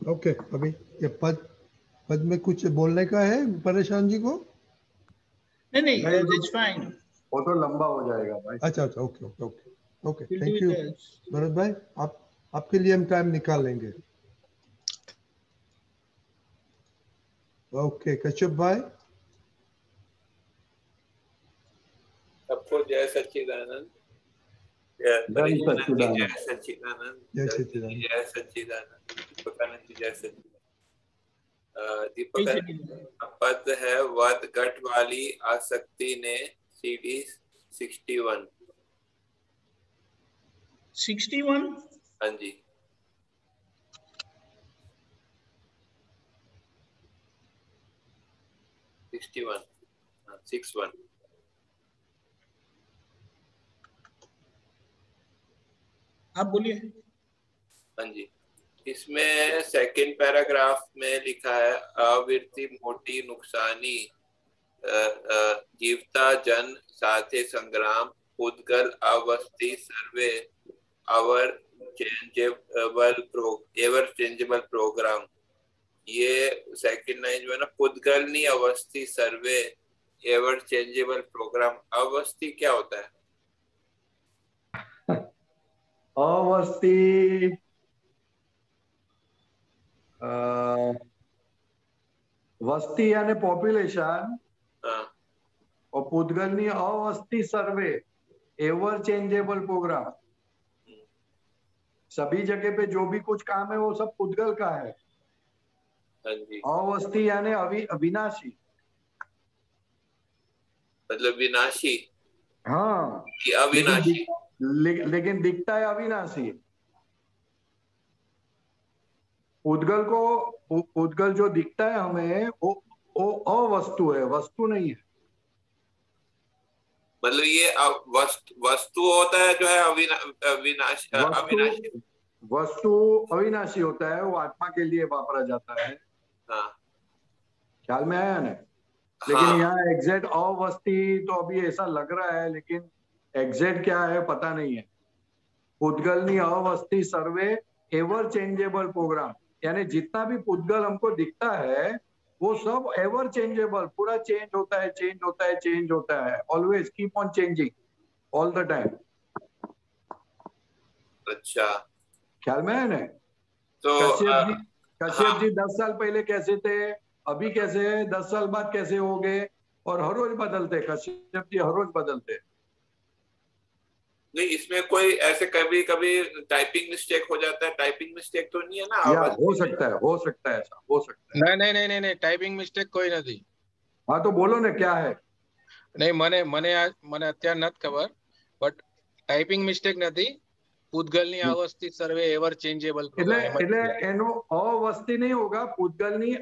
ओके, अभी ये पद में कुछ बोलने का है परेशान जी को? नहीं, दैट्स फाइन। वो तो लंबा हो जाएगा भाई। अच्छा, okay okay okay okay, thank you Bharat भाई। आपके लिए हम टाइम निकाल लेंगे। ओके, कश्यप भाई। सबको जय सच्चिदानंद। जय सच्चिदानंद। जय सच्चिदानंद। जय सच्चिदानंद। दीपकानंद जी जय सच्चिदानंद। दीपकानंद पद है, वद घट वाली आसक्ति ने CD 61। 61? हाँ जी। 61 61। आप बोलिए। हाँ जी, इसमें सेकंड पैराग्राफ में लिखा है आवृत्ति मोटी नुकसानी जीवता जन साथे संग्राम पुद्गल अवस्थी सर्वे एवर चेंजेबल प्रोग्राम। ये सेकंड लाइन जो है ना, पुद्गलनी अवस्थी सर्वे एवर चेंजेबल प्रोग्राम, अवस्थी क्या होता है? अवस्थी वस्ती यानी पॉपुलेशन, और पुद्गलनी अवस्थी सर्वे एवर चेंजेबल प्रोग्राम। सभी जगह पे जो भी कुछ काम है वो सब पुद्गल का है। अवस्थी यानी अविनाशी, मतलब विनाशी। हाँ, कि अविनाशी, लेकिन दिखता है अविनाशी। पुद्गल जो दिखता है हमें वो अवस्तु है, वस्तु नहीं है। मतलब ये वस्तु होता है जो है अविनाशी। वस्तु अविनाशी होता है, वो आत्मा के लिए वापरा जाता है। हाँ, ख्याल में आया ना? लेकिन यहाँ एग्जैक्ट अवस्थी तो अभी ऐसा लग रहा है, लेकिन एग्जैक्ट क्या है पता नहीं है। पुद्गलनी अवस्थी सर्वे एवर चेंजेबल प्रोग्राम, यानी जितना भी पुद्गल हमको दिखता है वो सब एवर चेंजेबल, पूरा चेंज होता है, चेंज होता है, चेंज होता है, always keep on changing all the time. अच्छा, ख्याल में है ना? तो कश्यप जी 10 साल पहले कैसे थे, अभी कैसे है, 10 साल बाद कैसे हो गए, और हर रोज बदलते। कश्यप जी हर रोज बदलते। नहीं, इसमें कोई ऐसे कभी कभी टाइपिंग मिस्टेक हो जाता है, टाइपिंग मिस्टेक तो नहीं है ना? या हो सकता है ऐसा हो सकता है। नहीं टाइपिंग मिस्टेक कोई नहीं। हाँ तो बोलो ना क्या है? नहीं, મને અત્યારે નથી ખબર, બટ ટાઈપિંગ મિસ્ટેક નથી। પૂતગલની અવસ્થિ સર્વે એવર ચેન્જેબલ પ્રોગ્રામ। એટલે એનો અવસ્થિ नहीं होगा, पुद्गलनी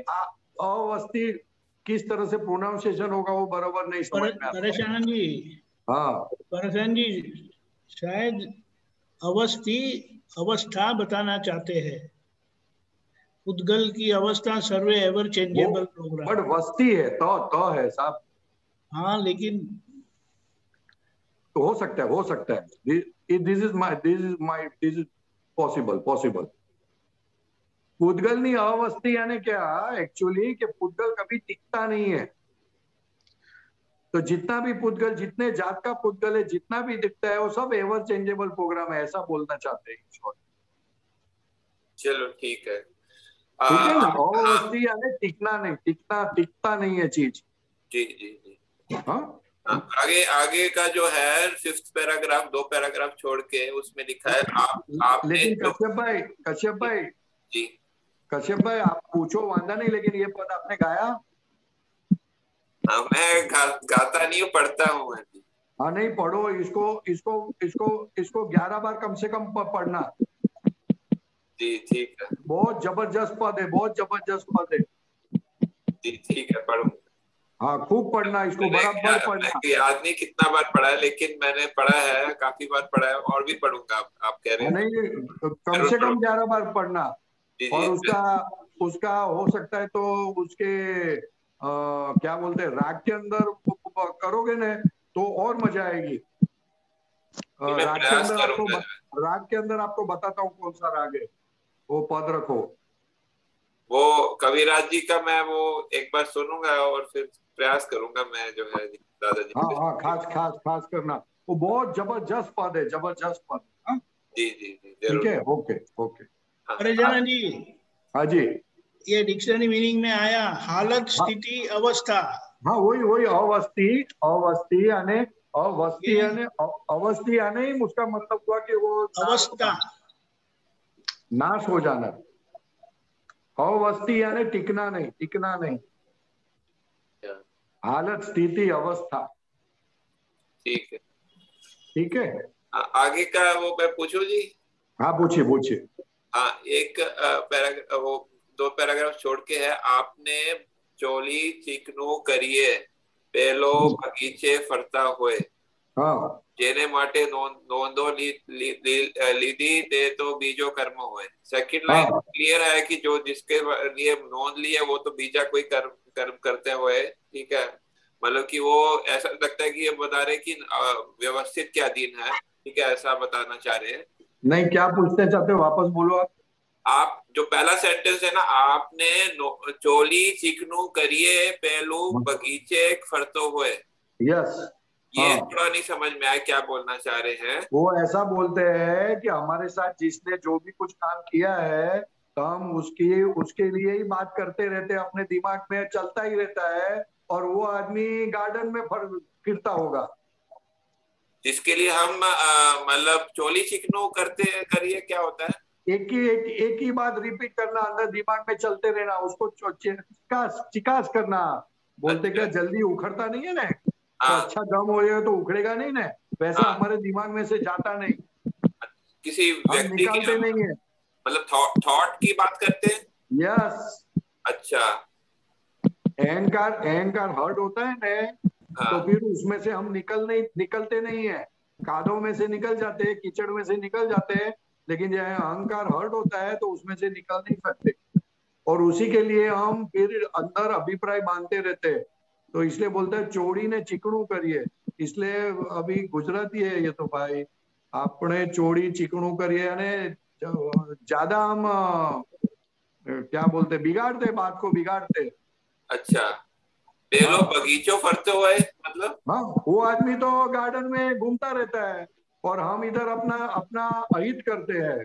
अवस्थी किस तरह से प्रोनाउंसिएशन होगा वो बराबर नहीं समझ में आता। परेशान जी, हाँ परेशान जी, शायद अवस्थी अवस्था बताना चाहते हैं। पुद्गल की अवस्था सर्वे एवर चेंजेबल प्रोग्राम, बट वस्ती है तो है साहब। हाँ, लेकिन तो हो सकता है। This is possible. पुद्गलनी अवस्थी यानी क्या एक्चुअली, कि पुद्गल कभी टिकता नहीं है। तो जितना भी पुद्गल, जितने जात का पुद्गल है, जितना भी दिखता है वो सब एवर चेंजेबल प्रोग्राम है, ऐसा बोलना चाहते हैं। चलो ठीक है, ठीक है ना? अवस्थी यानी टिकना नहीं, टिकता नहीं है चीज। जी। हाँ, आगे का जो है 5th पैराग्राफ, 2 पैराग्राफ छोड़ के उसमें लिखा है आपने। लेकिन कश्यप भाई आप पूछो वांदा नहीं, लेकिन ये पद आपने गाया? हाँ, मैं गाता नहीं हूँ, पढ़ता हूँ। हाँ, नहीं पढ़ो इसको 11 बार कम से कम पढ़ना। जी ठीक है। बहुत जबरदस्त पद है, जी ठीक है, पढ़ूंगा। हाँ, खूब पढ़ना इसको, बराबर पढ़ना। याद नहीं कितना बार पढ़ा है, लेकिन मैंने पढ़ा है, काफी बार पढ़ा है, और भी पढ़ूंगा। आप कह रहे हैं नहीं, कम से कम 11 बार पढ़ना। और उसका हो सकता है तो उसके क्या बोलते हैं, राग के अंदर करोगे ना तो और मजा आएगी। राग के अंदर आपको बताता हूँ कौन सा राग है, वो पद रखो। वो कविराज जी का मैं वो एक बार सुनूंगा और फिर प्रयास करूंगा मैं, जो है दादाजी। हाँ, खास करना, वो बहुत जबरदस्त पद है, जबरदस्त पद। हाँ जी, ठीक है, ओके। अरे जाना जी, हाँ जी, ये डिक्शनरी मीनिंग में आया हालत, स्थिति, अवस्था। हाँ, वही अवस्थी यानी उसका मतलब हुआ कि वो अवस्था, नाश हो जाना। अवस्थी यानी टिकना नहीं। हालत, स्थिति, अवस्था। ठीक है। आगे का वो मैं पूछूं जी? हाँ, पूछिए। हाँ, एक पैराग्राफ, वो 2 पैराग्राफ छोड़ के है, आपने ચોલી ચીકણું કરીએ પેલો બગીચે ફરતા હોય જેને માટે નોંધો લીધી તે તો બીજો કર્મ હોય। सेकंड लाइन क्लियर है कि जो जिसके लिए नोंद लिया वो तो बीजा कोई कर्म करते हुए, ठीक है। मतलब कि वो ऐसा लगता है कि ये बता रहे कि व्यवस्थित क्या दिन है, ठीक है, ऐसा बताना चाह रहे हैं। नहीं, क्या पूछते चाहते हो, वापस बोलो आप जो पहला सेंटेंस है ना, आपने ચોલી ચીકણું કરીએ પેલું બગીચે ફરતો હોય। यस, ये थोड़ा नहीं समझ में आया क्या बोलना चाह रहे हैं। वो ऐसा बोलते हैं कि हमारे साथ जिसने जो भी कुछ काम किया है तो हम उसके लिए ही बात करते रहते हैं, अपने दिमाग में चलता ही रहता है, और वो आदमी गार्डन में फिरता होगा जिसके लिए हम मतलब ચોલી ચીકણું करिए क्या होता है? एक ही बात रिपीट करना, अंदर दिमाग में चलते रहना, उसको चिकास करना। बोलते क्या जल्दी उखड़ता नहीं है ना, तो अच्छा दम हो जाएगा तो उखड़ेगा नहीं ना, वैसा हमारे दिमाग में से जाता नहीं, किसी व्यक्ति निकालते नहीं है, मतलब थॉट की बात करते हैं। यस। अच्छा, अहंकार हर्ट होता है ना, तो फिर उसमें से हम निकलते नहीं है, कादों में से निकल जाते हैं, कीचड़ में से निकल जाते हैं, लेकिन जब अहंकार हर्ट होता है तो उसमें से निकल नहीं सकते, और उसी के लिए हम फिर अंदर अभिप्राय बांधते रहते हैं। तो इसलिए बोलते हैं ચોળી ને ચીકણું કરીએ, इसलिए अभी गुजराती है ये तो भाई, આપણે ચોળી ચીકણું કરીએ અને ज्यादा हम क्या बोलते, बिगाड़ते, बात को बिगाड़ते। अच्छा, पेलो बगीचो फरते हुए मतलब? हाँ, वो आदमी तो गार्डन में घूमता रहता है और हम इधर अपना अहित करते हैं,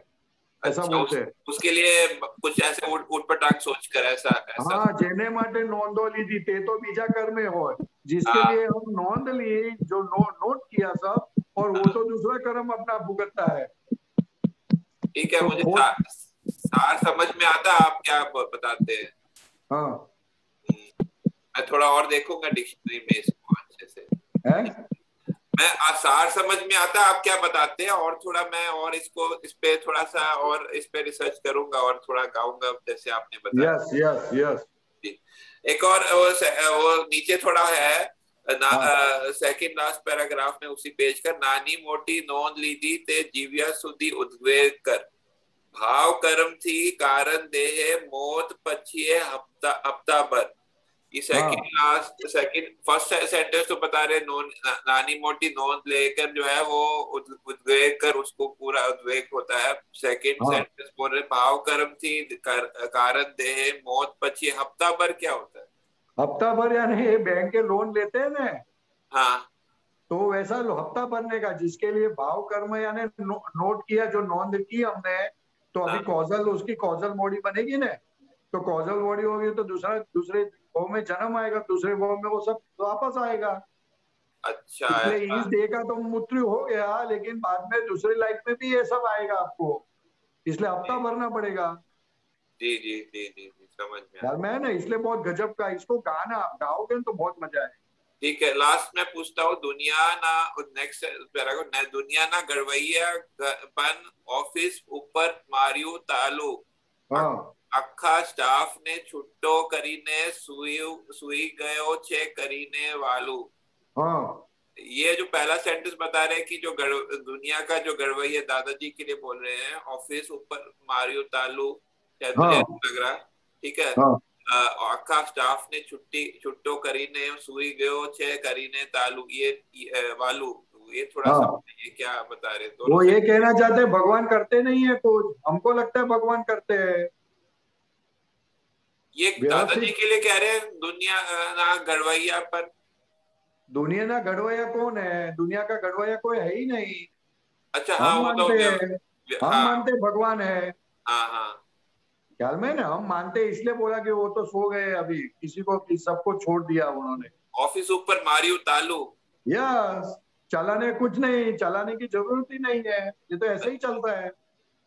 ऐसा बोलते हैं। उसके लिए कुछ ऐसे उटपटांग सोचकर ऐसा। हाँ, जेने माटे नोंधो लीधी ते तो बीजा कर्मे होय, जिसके लिए हम नोंध ली, जो नोट किया सब, और वो तो दूसरा कर्म अपना भुगतता है। ठीक है, तो मुझे सार समझ में आता, आप क्या बताते हैं? हाँ, मैं थोड़ा और देखूंगा डिक्शनरी में इसको अच्छे से। मैं सार समझ में आता, आप क्या बताते हैं, और थोड़ा मैं और इस पे थोड़ा सा और इस पे रिसर्च करूंगा और थोड़ा गाऊंगा जैसे आपने बताया। Yes yes yes. एक और वो नीचे थोड़ा है, सेकंड लास्ट पैराग्राफ में उसी पेज का, नानी मोटी नोंद लीधी ते जीव्या सुधी उद्वेग कर, भाव कर्म थी कारण देहे मौत पछिए हफ्ता भर। ये सेकंड फर्स्ट सेंटेंस तो बता रहे नानी मोटी नोंद लेकर जो है वो उद्वेग कर, उसको पूरा उद्वेग होता है। सेकंड सेंटेंस बोल रहे भाव कर्म थी कारण देहे मौत पछी हफ्ता भर, क्या होता है? हफ्ता भर यानी ये बैंक के लोन लेते हैं ना, हाँ, तो वैसा हफ्ता भरने का, जिसके लिए भाव कर्म यानी नोट किया, जो नोंद की हमने, तो अभी कॉजल, उसकी कॉजल बॉडी बनेगी ना, तो कॉजल बॉडी होगी तो दूसरे वो में जन्म आएगा, दूसरे वो में वो सब वापस आएगा। अच्छा, इसलिए इस देह का तो मृत्यु हो गया, लेकिन बाद में दूसरी लाइफ में भी ये सब आएगा आपको, इसलिए हफ्ता भरना पड़ेगा। जी जी जी जी, समझ में मैं ना, इसलिए बहुत गजब का, इसको गाना आप गाओगे तो बहुत मजा है। ठीक है, लास्ट में पूछता हूँ, दुनिया ना, नेक्स्ट पैराग्राफ, दुनिया ना गड़वैया बन ऑफिस ऊपर मारियो तालू, આખા સ્ટાફ ને છૂટો કરીને સુઈ ગયો છે કરીને વાલું। ये जो पहला सेंटेंस बता रहे हैं कि जो दुनिया का जो गड़वैया दादाजी के लिए बोल रहे हैं, ऑफिस ऊपर मारियो तालू, शायद मुझे लग रहा, ठीक है। આખા સ્ટાફ ने छुट्टो કરીને સુઈ ગયો છે કરીને તાલુ, ये वालू, ये थोड़ा सा ये क्या बता रहे? वो ये कहना चाहते हैं भगवान करते नहीं है कुछ, हमको लगता है भगवान करते हैं। ये दादाजी के लिए कह रहे हैं दुनिया ना गड़वैया पर। दुनिया ना गड़वैया कौन है? दुनिया का गड़वैया कोई है ही नहीं। अच्छा, हाँ, वो तो हम मानते भगवान है। हाँ हाँ, ख्याल में ना, हम मानते, इसलिए बोला कि वो तो सो गए अभी, किसी को सबको छोड़ दिया उन्होंने। ऑफिस ऊपर मारियो तालू, यस, चलाने कुछ नहीं, चलाने की जरूरत ही नहीं है, ये तो ऐसे ही चलता है।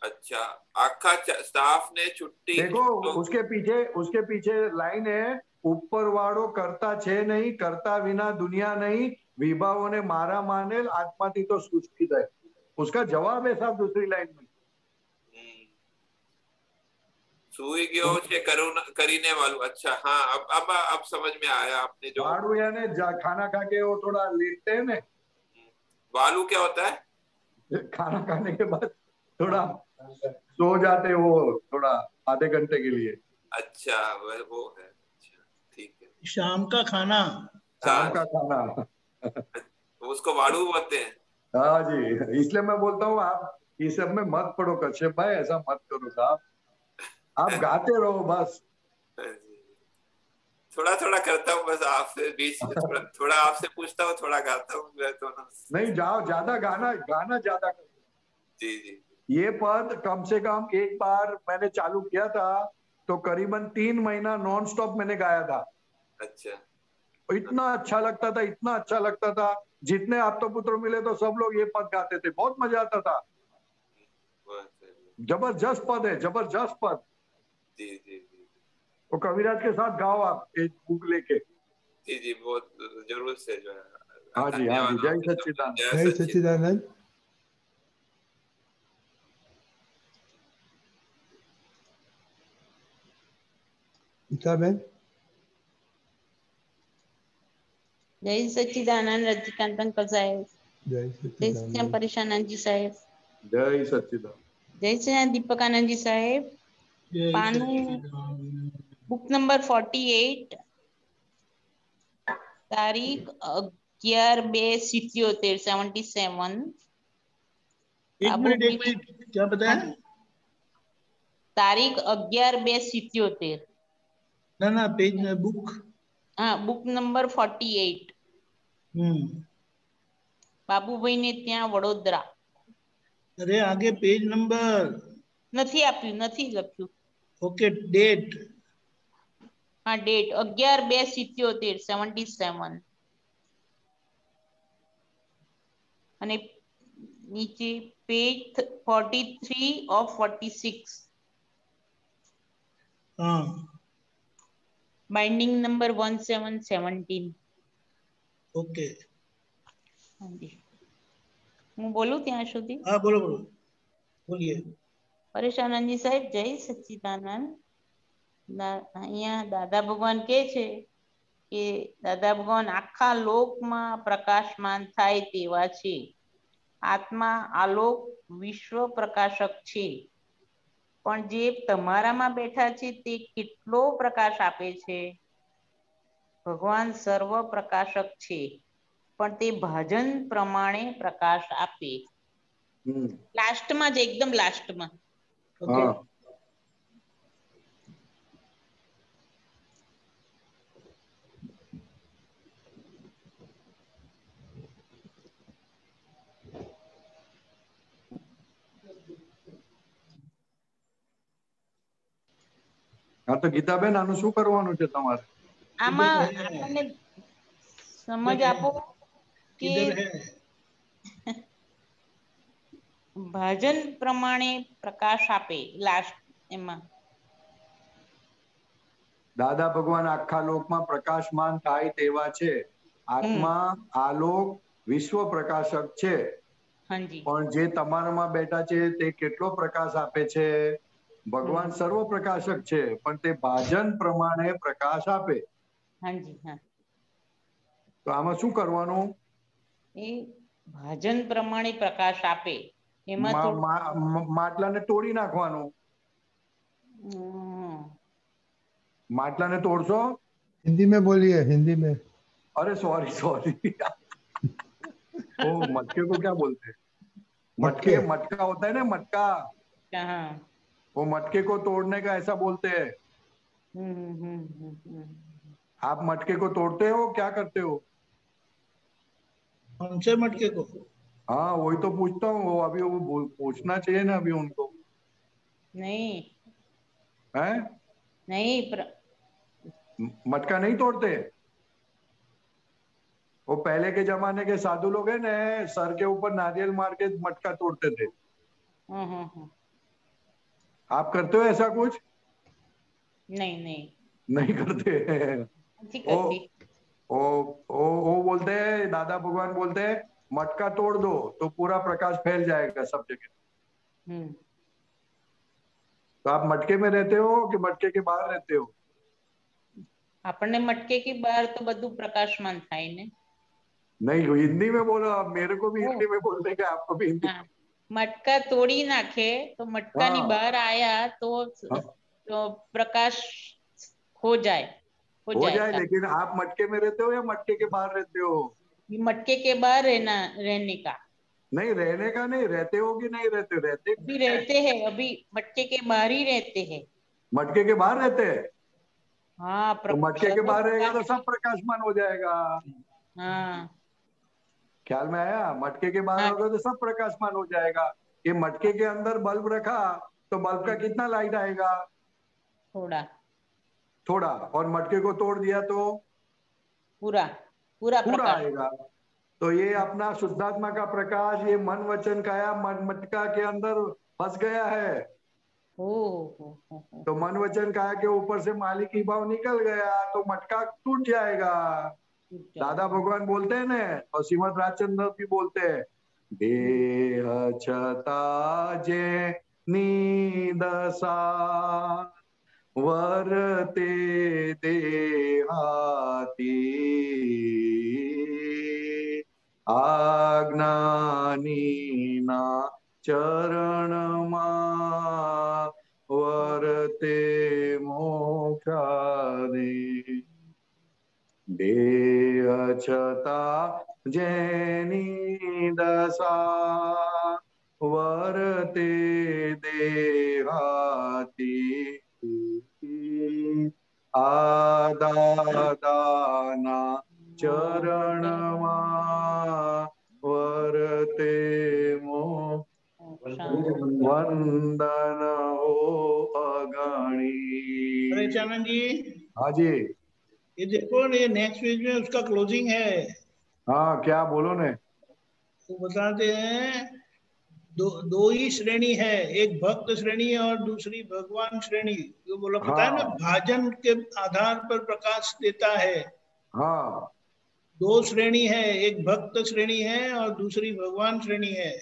अच्छा, आखा स्टाफ ने छुट्टी, देखो उसके पीछे लाइन है, ऊपर वाड़ो करता छे नहीं, करता बिना दुनिया नहीं, विभावों ने मारा मानेल आत्मा थी तो सृष्टि है। उसका जवाब है साहब दूसरी लाइन में। સુઈ ગયો છે કરીને वालों। अच्छा हाँ, अब समझ में आया आपने जो वाड़ू यानी खाना खा के वो थोड़ा लेटते हैं ना। वालू क्या होता है? खाना खाने के बाद थोड़ा सो जाते वो थोड़ा आधे घंटे के लिए। अच्छा वो है, अच्छा ठीक है। शाम का खाना, शाम का खाना उसको वाड़ू बोलते हैं। हाँ जी, इसलिए मैं बोलता हूँ आप ये सब में मत पड़ो कश्यप भाई, ऐसा मत करो साहब, आप गाते रहो बस। थोड़ा थोड़ा करता हूँ बस, आपसे बीच थोड़ा आपसे पूछता हूँ, थोड़ा गाता हूँ तो ना। नहीं जाओ, ज्यादा गाना ज्यादा करो। जी जी। ये पद कम से कम एक बार मैंने चालू किया था तो करीबन 3 महीना नॉन स्टॉप मैंने गाया था। अच्छा। इतना अच्छा लगता था, इतना अच्छा लगता था। जितने आपतो पुत्र मिले तो सब लोग ये पद गाते थे, बहुत मजा आता था। जबरदस्त पद है, जबरदस्त पद। जी जी जी। तो कविराज के साथ गाओ आप एक बुक लेके। जी जी, बहुत जरूर से जो है। हाँ जी, हाँ जी, जय सच्चिदानंद। जय सच्चिदानंद। गीताबेन। जय सच्चिदानंद रजनीकांत अंकल साहेब। जय सच्चिदानंद। परेशानंद जी साहेब। जय सच्चिदानंद। जय सच्चिदानंद दीपकानंद जी साहेब। पानू बुक नंबर 48, तारीख 11/2/77 77। एक मिनट क्या बताया? तारीख 11/2/77। ना पेज में बुक। हाँ, बुक नंबर 48। बाबूभाई ने ત્યાં વડોદરા। अरे आगे पेज नंबर નથી આપ્યું, નથી લખ્યું। Okay, date. हाँ, डेट 11/2/77 77। અને નીચે પેજ 43 of 46। हाँ, बाइंडिंग नंबर 1717। ओके। हाँ जी, હું બોલું ત્યાં સુધી? हाँ बोलो बोलिए। પરેશાનંદજી સાહેબ, જય સચ્ચિદાનંદ। અહીંયા દાદા ભગવાન કે છે કે દાદા ભગવાન આખા લોકમાં પ્રકાશમાન થાય તેવા છે। આત્મા આલોક વિશ્વ પ્રકાશક છે, પણ જે તમારામાં બેઠા છે તે કેટલો પ્રકાશ આપે છે? ભગવાન સર્વ પ્રકાશક છે, પણ તે ભાજન પ્રમાણે પ્રકાશ આપે। લાસ્ટમાં જ, એકદમ લાસ્ટમાં। ओके। हाँ तो गीताबेन આનું શું કરવાનું છે તમારે? આમાં આપણને સમજ આપો કે ભાજન પ્રમાણે પ્રકાશ આપે। લાસ્ટ એમાં દાદા ભગવાન આખા લોકમાં પ્રકાશમાન થાય તેવા છે। આત્મા આલોક વિશ્વ પ્રકાશક છે, પણ જે તમારામાં બેઠા છે તે કેટલો પ્રકાશ આપે છે? ભગવાન સર્વ પ્રકાશક છે, પણ તે ભાજન પ્રમાણે પ્રકાશ આપે। हाँ जी, हाँ। તો આમાં શું કરવાનું? એ ભાજન પ્રમાણે પ્રકાશ આપે એમાં માટલાને તોડી નાખવાનું। માટલાને તોડશો? हिंदी में बोलिए, हिंदी में। अरे सॉरी ओ मटके को क्या बोलते हैं? मटका होता है ना, मटका। वो मटके को तोड़ने का ऐसा बोलते हैं। आप मटके को तोड़ते हो, क्या करते हो? कौन से मटके को? हाँ वही तो पूछता हूँ, वो अभी वो पूछना चाहिए ना अभी उनको। नहीं है? नहीं मटका नहीं तोड़ते? वो पहले के जमाने के साधु लोग है ना, सर के ऊपर नारियल मार के मटका तोड़ते थे। आप करते हो ऐसा कुछ? नहीं करते। वो बोलते हैं, दादा भगवान बोलते हैं मटका तोड़ दो तो पूरा प्रकाश फैल जाएगा सब जगह। तो आप मटके में रहते हो कि मटके के बाहर रहते हो? આપણને મટકે કે બહાર તો બધું પ્રકાશમાન થાય ને. नहीं, हिंदी में बोलो आप, मेरे को भी हिंदी में बोलने का, आपको भी हिंदी। हाँ, मटका तोड़ी नाखे तो मटका नी बहार आया तो प्रकाश हो जाए हो जाए, लेकिन आप मटके में रहते हो या मटके के बाहर रहते हो? मटके के बाहर रहने का। नहीं, रहने का नहीं, रहते हो कि नहीं रहते? रहते अभी रहते हैं, अभी मटके के बाहर ही रहते हैं। मटके के बाहर रहते हैं? हाँ, तो मटके के बाहर रहेगा तो सब प्रकाशमान हो जाएगा। हाँ, ख्याल में आया? मटके के बाहर होगा तो सब प्रकाशमान हो जाएगा। ये मटके के अंदर बल्ब रखा तो बल्ब का कितना लाइट आएगा? थोड़ा। और मटके को तोड़ दिया तो पूरा आएगा। तो ये अपना शुद्धात्मा का प्रकाश, ये मन वचन काया मटका के अंदर फंस गया है। तो मन वचन काया के ऊपर से मालिकी भाव निकल गया तो मटका टूट जाएगा। दादा भगवान बोलते हैं ना, और श्रीमद राजचंद्र भी बोलते हैं, देह छता जे नीदसा वर्ते देहाती आज्ञानीना चरणमा वर्ते मोक्षादि। देह छता जैनी दशा वर्ते देहाती आदादाना चरणमा वर्ते वंदन हो अगणी। परेशानंद जी। हाँ जी। ये देखो, ये नेक्स्ट पेज में उसका क्लोजिंग है। हाँ, क्या बोलो ने? तो बताते हैं दो ही श्रेणी है, एक भक्त श्रेणी और दूसरी भगवान श्रेणी। जो बोला पता है ना, भाजन के आधार पर प्रकाश देता है। हाँ, दो श्रेणी है, एक भक्त श्रेणी है और दूसरी भगवान श्रेणी है।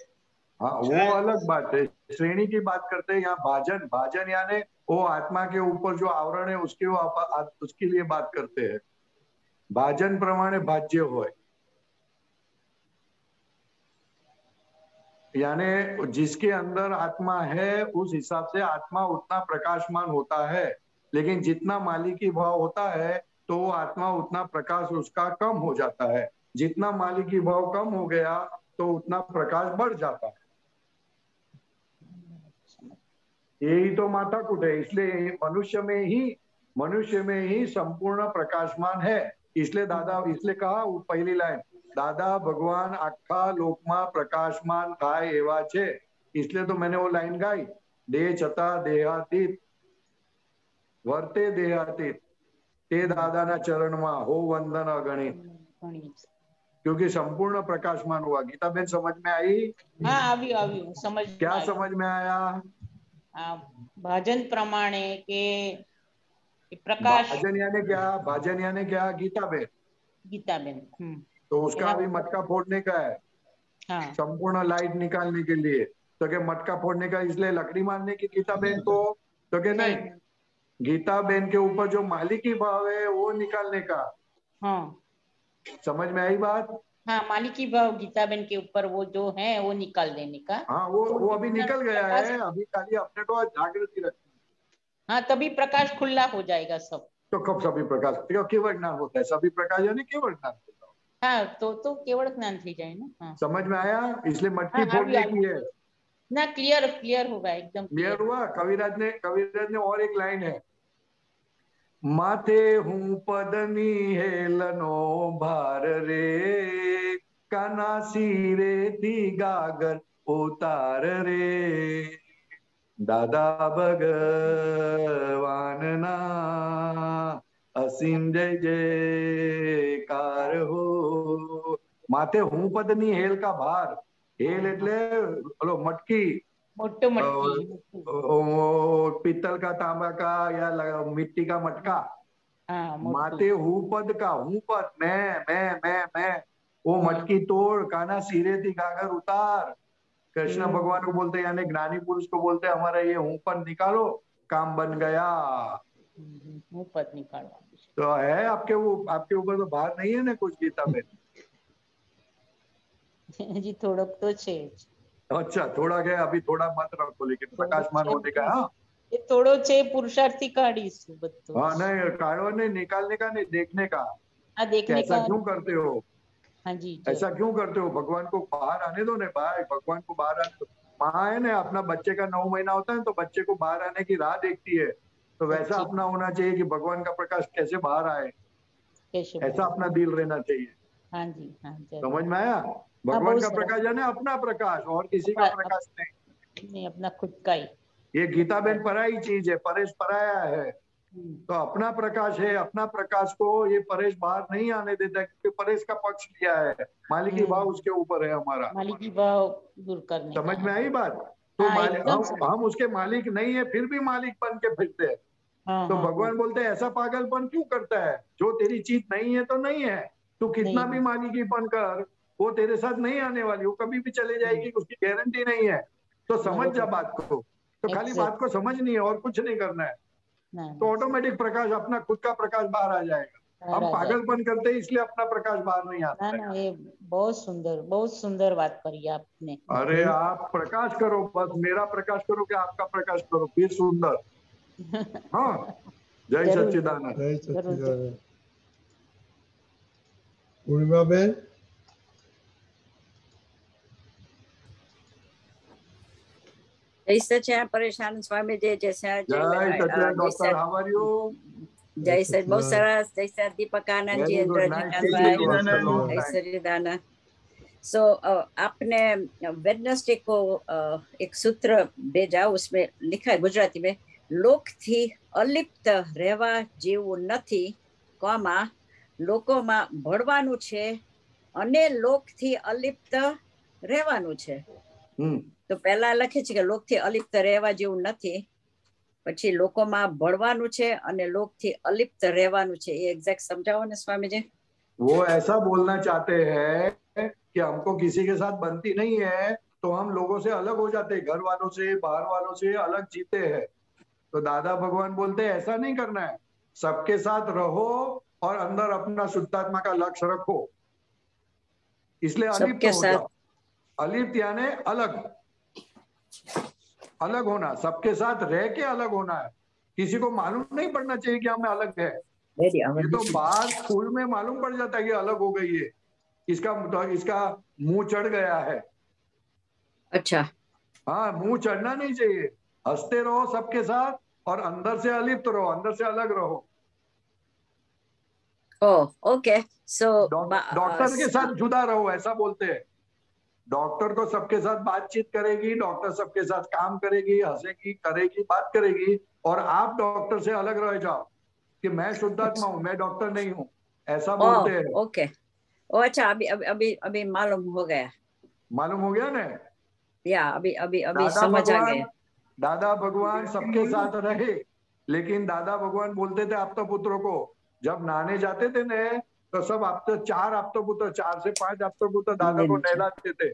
हाँ, वो अलग बात है, श्रेणी की बात करते हैं। यहाँ भाजन, भाजन यानी वो आत्मा के ऊपर जो आवरण है उसके लिए बात करते हैं। भाजन प्रमाणे भाज्य होय, यानी जिसके अंदर आत्मा है उस हिसाब से आत्मा उतना प्रकाशमान होता है, लेकिन जितना मालिकी भाव होता है तो वो आत्मा उतना प्रकाश उसका कम हो जाता है। जितना मालिकी भाव कम हो गया तो उतना प्रकाश बढ़ जाता है। यही तो माथाकूट है। इसलिए मनुष्य में ही संपूर्ण प्रकाशमान है। इसलिए कहा पहली लाइन, दादा भगवान आखा लोकमा प्रकाशमान थाय एवा छे। इसलिए तो मैंने वो लाइन गाई, देह छता देहातीत वर्ते देहातीत ते दादाना चरणमा हो वंदन अगणित। क्योंकि संपूर्ण प्रकाशमान हुआ। गीता बहन समझ में आई? हाँ, अभी समझ। क्या समझ में आया? भाजन प्रमाणे के प्रकाश। भाजन यानी क्या गीता बहन? तो उसका अभी मटका फोड़ने का है। हाँ। संपूर्ण लाइट निकालने के लिए। तो क्या मटका फोड़ने का इसलिए लकड़ी मारने की गीता बहन को? तो क्या नहीं, गीता बहन के ऊपर जो मालिकी भाव है वो निकालने का। हाँ, समझ में आई बात? हाँ, मालिकी भाव गीता बहन के ऊपर वो जो है वो निकाल देने का। हाँ, वो अभी निकल गया है। अभी खाली अपने को जागृति रखनी। हाँ, तभी प्रकाश खुला हो जाएगा सब। तो कब सभी प्रकाश? केवल ज्ञान होता है। सभी प्रकाश यानी केवल ज्ञान होता है। हाँ, तो केवल ज्ञान थी जाए ना। हाँ। समझ में आया? इसलिए मटकी फोड़ने की है ना। क्लियर होगा, एकदम क्लियर हुआ। कविराज ने और एक लाइन है, माथे हूँ पदनी हेलनो भार रे काना सीरे थी गागर उतार रे दादा भगवान ना असीम जय जयकार हो। माथे हूँ पदनी हेल का भार। हेल એટલે मटकी, पीतल का, तांबा का या मिट्टी का मटका। माते हूँ पद का, हूँ पद मैं वो मटकी तोड़ काना सिरे थी गागर उतार। कृष्ण भगवान को बोलते हैं, यानी ज्ञानी पुरुष को बोलते हैं, हमारा ये हूँ पद निकालो काम बन गया। હું પદ નીકાળવાનું છે. तो है आपके ऊपर तो भार नहीं है ना कुछ गीता में? હજી થોડોક તો છે જ. अच्छा थोड़ा गया, अभी थोड़ा मत रखो, लेकिन प्रकाशमान होने का। हाँ એ થોડો છે પુરુષાર્થી કાઢીશું બધું. हाँ नहीं काढ़ो नहीं, निकालने का नहीं, देखने का। हाँ देखने ऐसा का। क्यों करते हो? हाँ जी ऐसा क्यों करते हो? भगवान को बाहर आने दो ना भाई, भगवान को बाहर आने दो। माँ है ना, अपना बच्चे का 9 महीना होता है तो बच्चे को बाहर आने की राह देखती है, तो वैसा अपना होना चाहिए कि भगवान का प्रकाश कैसे बाहर आए, ऐसा अपना दिल रहना चाहिए। हाँ जी हाँ जी समझ में आया? भगवान का प्रकाश है ना अपना प्रकाश, और किसी का प्रकाश नहीं, अपना खुद का ही। ये गीता बहन पराई चीज है, परेश पराया है, तो अपना प्रकाश है। अपना प्रकाश को ये परेश बाहर नहीं आने देता, क्योंकि परेश का पक्ष लिया है, मालिकी भाव उसके ऊपर है हमारा। मालिकी भाव दूर करने समझ में आई बात? तो हम उसके मालिक नहीं है, फिर भी मालिक बन के फिरते हैं। तो भगवान बोलते हैं ऐसा पागलपन क्यों करता है? जो तेरी चीज नहीं है तो नहीं है, तू कितना भी मालिकीपन कर, वो तेरे साथ नहीं आने वाली, वो कभी भी चले जाएगी, उसकी गारंटी नहीं है। तो समझ जा बात को, तो खाली बात को समझनी है और कुछ नहीं करना है, तो ऑटोमेटिक प्रकाश अपना खुद का प्रकाश बाहर आ जाएगा। हम पागलपन करते हैं इसलिए अपना प्रकाश बाहर नहीं आता। ना ये बहुत सुंदर बात करी आपने। अरे आप प्रकाश करो, बस मेरा प्रकाश करो कि आपका प्रकाश करो, फिर सुंदर। हाँ जय सच्चिदानंद। जय सच्चिदानंद। पूर्णिमा बहन। जय सच्चिदानंद परेशान स्वामी जय जय डॉक्टर हाउ आर यू? जय सच बहुत सरस, जय सर दीपक आनंद जी, जय सच्चिदानंद। सो आपने वेडनेसडे को एक सूत्र भेजा, उसमें लिखा है गुजराती में, लोक थी अलिप्त રહેવા જેવું નથી, કોમા લોકોમાં ભળવાનું છે અને લોકથી અલિપ્ત રહેવાનું છે। તો પહેલા લખે છે કે લોકથી અલિપ્ત રહેવા જેવું નથી, પછી લોકોમાં ભળવાનું છે અને લોકથી અલિપ્ત રહેવાનું છે। એ એક્ઝેક્ટ समझाओ ना स्वामी जी। वो ऐसा बोलना चाहते हैं कि हमको किसी के साथ बनती नहीं है, तो हम लोगों से अलग हो जाते हैं, घर वालों से बाहर वालों से अलग जीते हैं। तो दादा भगवान बोलते हैं ऐसा नहीं करना है, सबके साथ रहो और अंदर अपना शुद्धात्मा का लक्ष्य रखो, इसलिए अलिप्त हो जाओ। अलिप्त यानी अलग, अलग होना, सबके साथ रह के अलग होना है। किसी को मालूम नहीं पड़ना चाहिए कि हमें अलग है, ये तो बाहर स्कूल में मालूम पड़ जाता है कि अलग हो गई है, इसका मुंह चढ़ गया है। अच्छा हाँ, मुंह चढ़ना नहीं चाहिए, हंसते रहो सबके साथ और अंदर से अलिप्त रहो, अंदर से अलग रहो। ओके सो डॉक्टर के साथ जुदा रहो, ऐसा बोलते हैं। डॉक्टर को सबके साथ बातचीत करेगी, डॉक्टर सबके साथ काम करेगी, हंसेगी, करेगी, बात करेगी, और आप डॉक्टर से अलग रह जाओ कि मैं शुद्धात्मा हूँ, मैं डॉक्टर नहीं हूँ, ऐसा बोलते हैं। ओके अच्छा, अभी मालूम हो गया, मालूम हो गया ना? या अभी समझ आ गया। दादा भगवान सबके साथ रहे, लेकिन दादा भगवान बोलते थे आप्तपुत्रों को, जब नहाने जाते थे न, तो सब 4 आप्तपुत्र, 4 से 5 आप्तपुत्र दादा को नहलाते थे।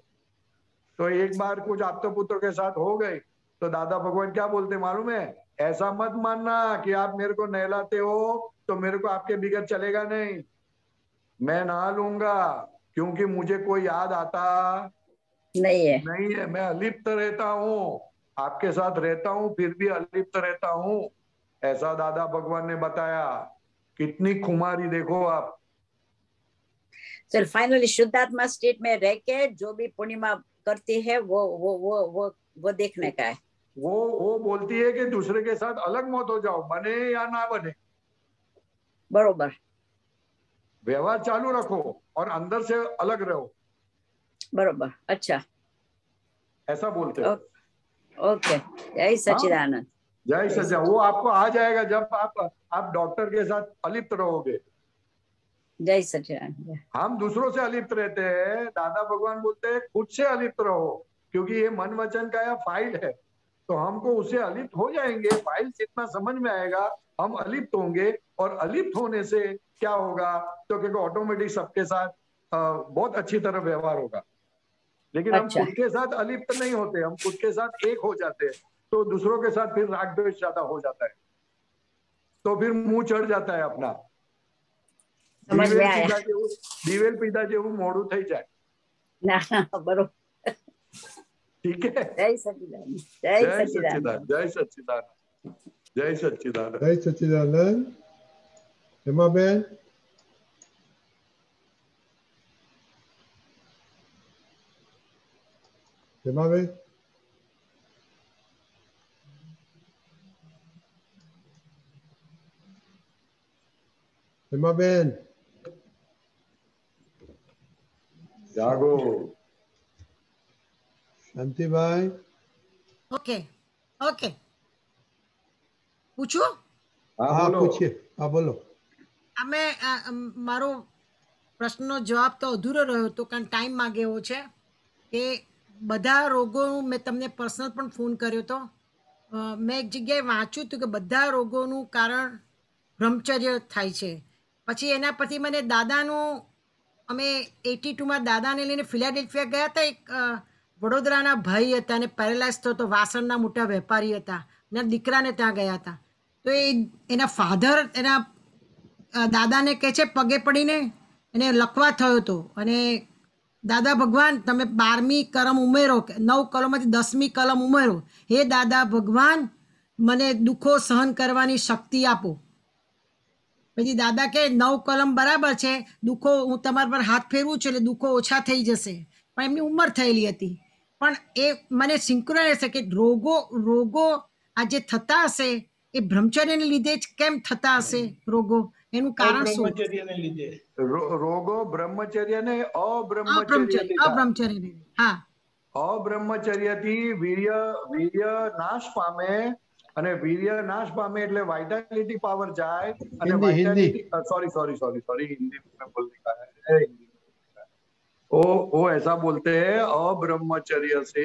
तो एक बार कुछ आप्तपुत्र के साथ हो गए, तो दादा भगवान क्या बोलते मालूम है? ऐसा मत मानना कि आप मेरे को नहलाते हो तो मेरे को आपके बिगड़ चलेगा नहीं, मैं नहा लूंगा, क्योंकि मुझे कोई याद आता नहीं है, मैं अलिप्त रहता हूँ, आपके साथ रहता हूँ फिर भी अलिप्त रहता हूँ, ऐसा दादा भगवान ने बताया। कितनी खुमारी देखो आप। चल फाइनली शुद्धात्मा स्टेट में रह के जो भी पूर्णिमा करती है वो देखने का है। वो बोलती है कि दूसरे के साथ अलग मत हो जाओ, बने या ना बने, बरोबर, व्यवहार चालू रखो और अंदर से अलग रहो, बरोबर। अच्छा ऐसा बोलते हैं। ओके जय सच्चिदानंद। जय सच्चिदानंद। वो आपको आ जाएगा जब आप डॉक्टर के साथ अलिप्त रहोगे। जय सच्चिदानंद। हम दूसरों से अलिप्त रहते हैं, दादा भगवान बोलते हैं खुद से अलिप्त रहो, क्योंकि ये मन वचन का यह फाइल है, तो हमको उससे अलिप्त हो जाएंगे। फाइल जितना समझ में आएगा हम अलिप्त होंगे, और अलिप्त होने से क्या होगा, तो क्योंकि ऑटोमेटिक सबके साथ बहुत अच्छी तरह व्यवहार होगा। लेकिन हम खुद के साथ अलिप्त नहीं होते, हम खुद के साथ एक हो जाते हैं, तो दूसरों के साथ फिर राग द्वेष ज्यादा हो जाता है, तो फिर मुंह चढ़ जाता है अपना। दिवेल पीधा जेवू मोड़ू थई जाए। बरोबर। ठीक है। जय सच्चिदानंद, जय सच्चिदानंद, जय सच्चिदानंद, जय सच्चिदानंद, जय सच्चिदानंद। हेमाबेन, हेमाबेन, हेमाबेन, जागो। શાંતિભાઈ, ઓકે ઓકે પૂછું? હા પૂછીએ, હા બોલો. અમે મારો પ્રશ્નનો જવાબ તો અધૂરો રહ્યો હતો કારણ ટાઈમ માંગે એવો છે કે બધા રોગોનું મેં તમને પર્સનલ પણ ફોન કર્યો હતો. મેં એક જગ્યાએ વાંચ્યું હતું કે બધા રોગોનું કારણ બ્રહ્મચર્ય થાય છે. પછી એના પછી મને દાદાનું, અમે 82માં દાદાને લઈને ફિલાડેલ્ફિયા ગયા હતા. એક વડોદરાના ભાઈ હતા અને પેરેલાઇઝ થયો હતો, વાસણના મોટા વેપારી હતા, એના દીકરાને ત્યાં ગયા હતા. તો એના ફાધર એના દાદાને કહે છે પગે પડીને એને લખવા થયો હતો અને દાદા ભગવાન તમે 12મી કલમ ઉમેરો, 9 કલમમાંથી 10મી કલમ ઉમેરો. હે દાદા ભગવાન મને દુઃખો સહન કરવાની શક્તિ આપો. પછી દાદા કે 9 કલમ બરાબર છે, દુઃખો હું તમારા પર હાથ ફેરવું છું એટલે દુઃખો ઓછા થઈ જશે. પણ એમની ઉંમર થયેલી હતી. પણ એ મને સિંક્રોનાઇઝ છે કે રોગો આ જે થતા હશે એ બ્રહ્મચર્યને લીધે જ કેમ થતા હશે રોગો? એનું કારણ શું? રોગો બ્રહ્મચર્ય ને અબ્રહ્મચર્ય. હા, અબ્રહ્મચર્યથી વીર્ય નાશ પામે અને વીર્ય નાશ પામે એટલે વાઇટાલિટી પાવર જાય અને વાइटालिटी सॉरी हिंदी में बोल दिया है। वो ऐसा बोलते हैं अब्रह्मचर्य से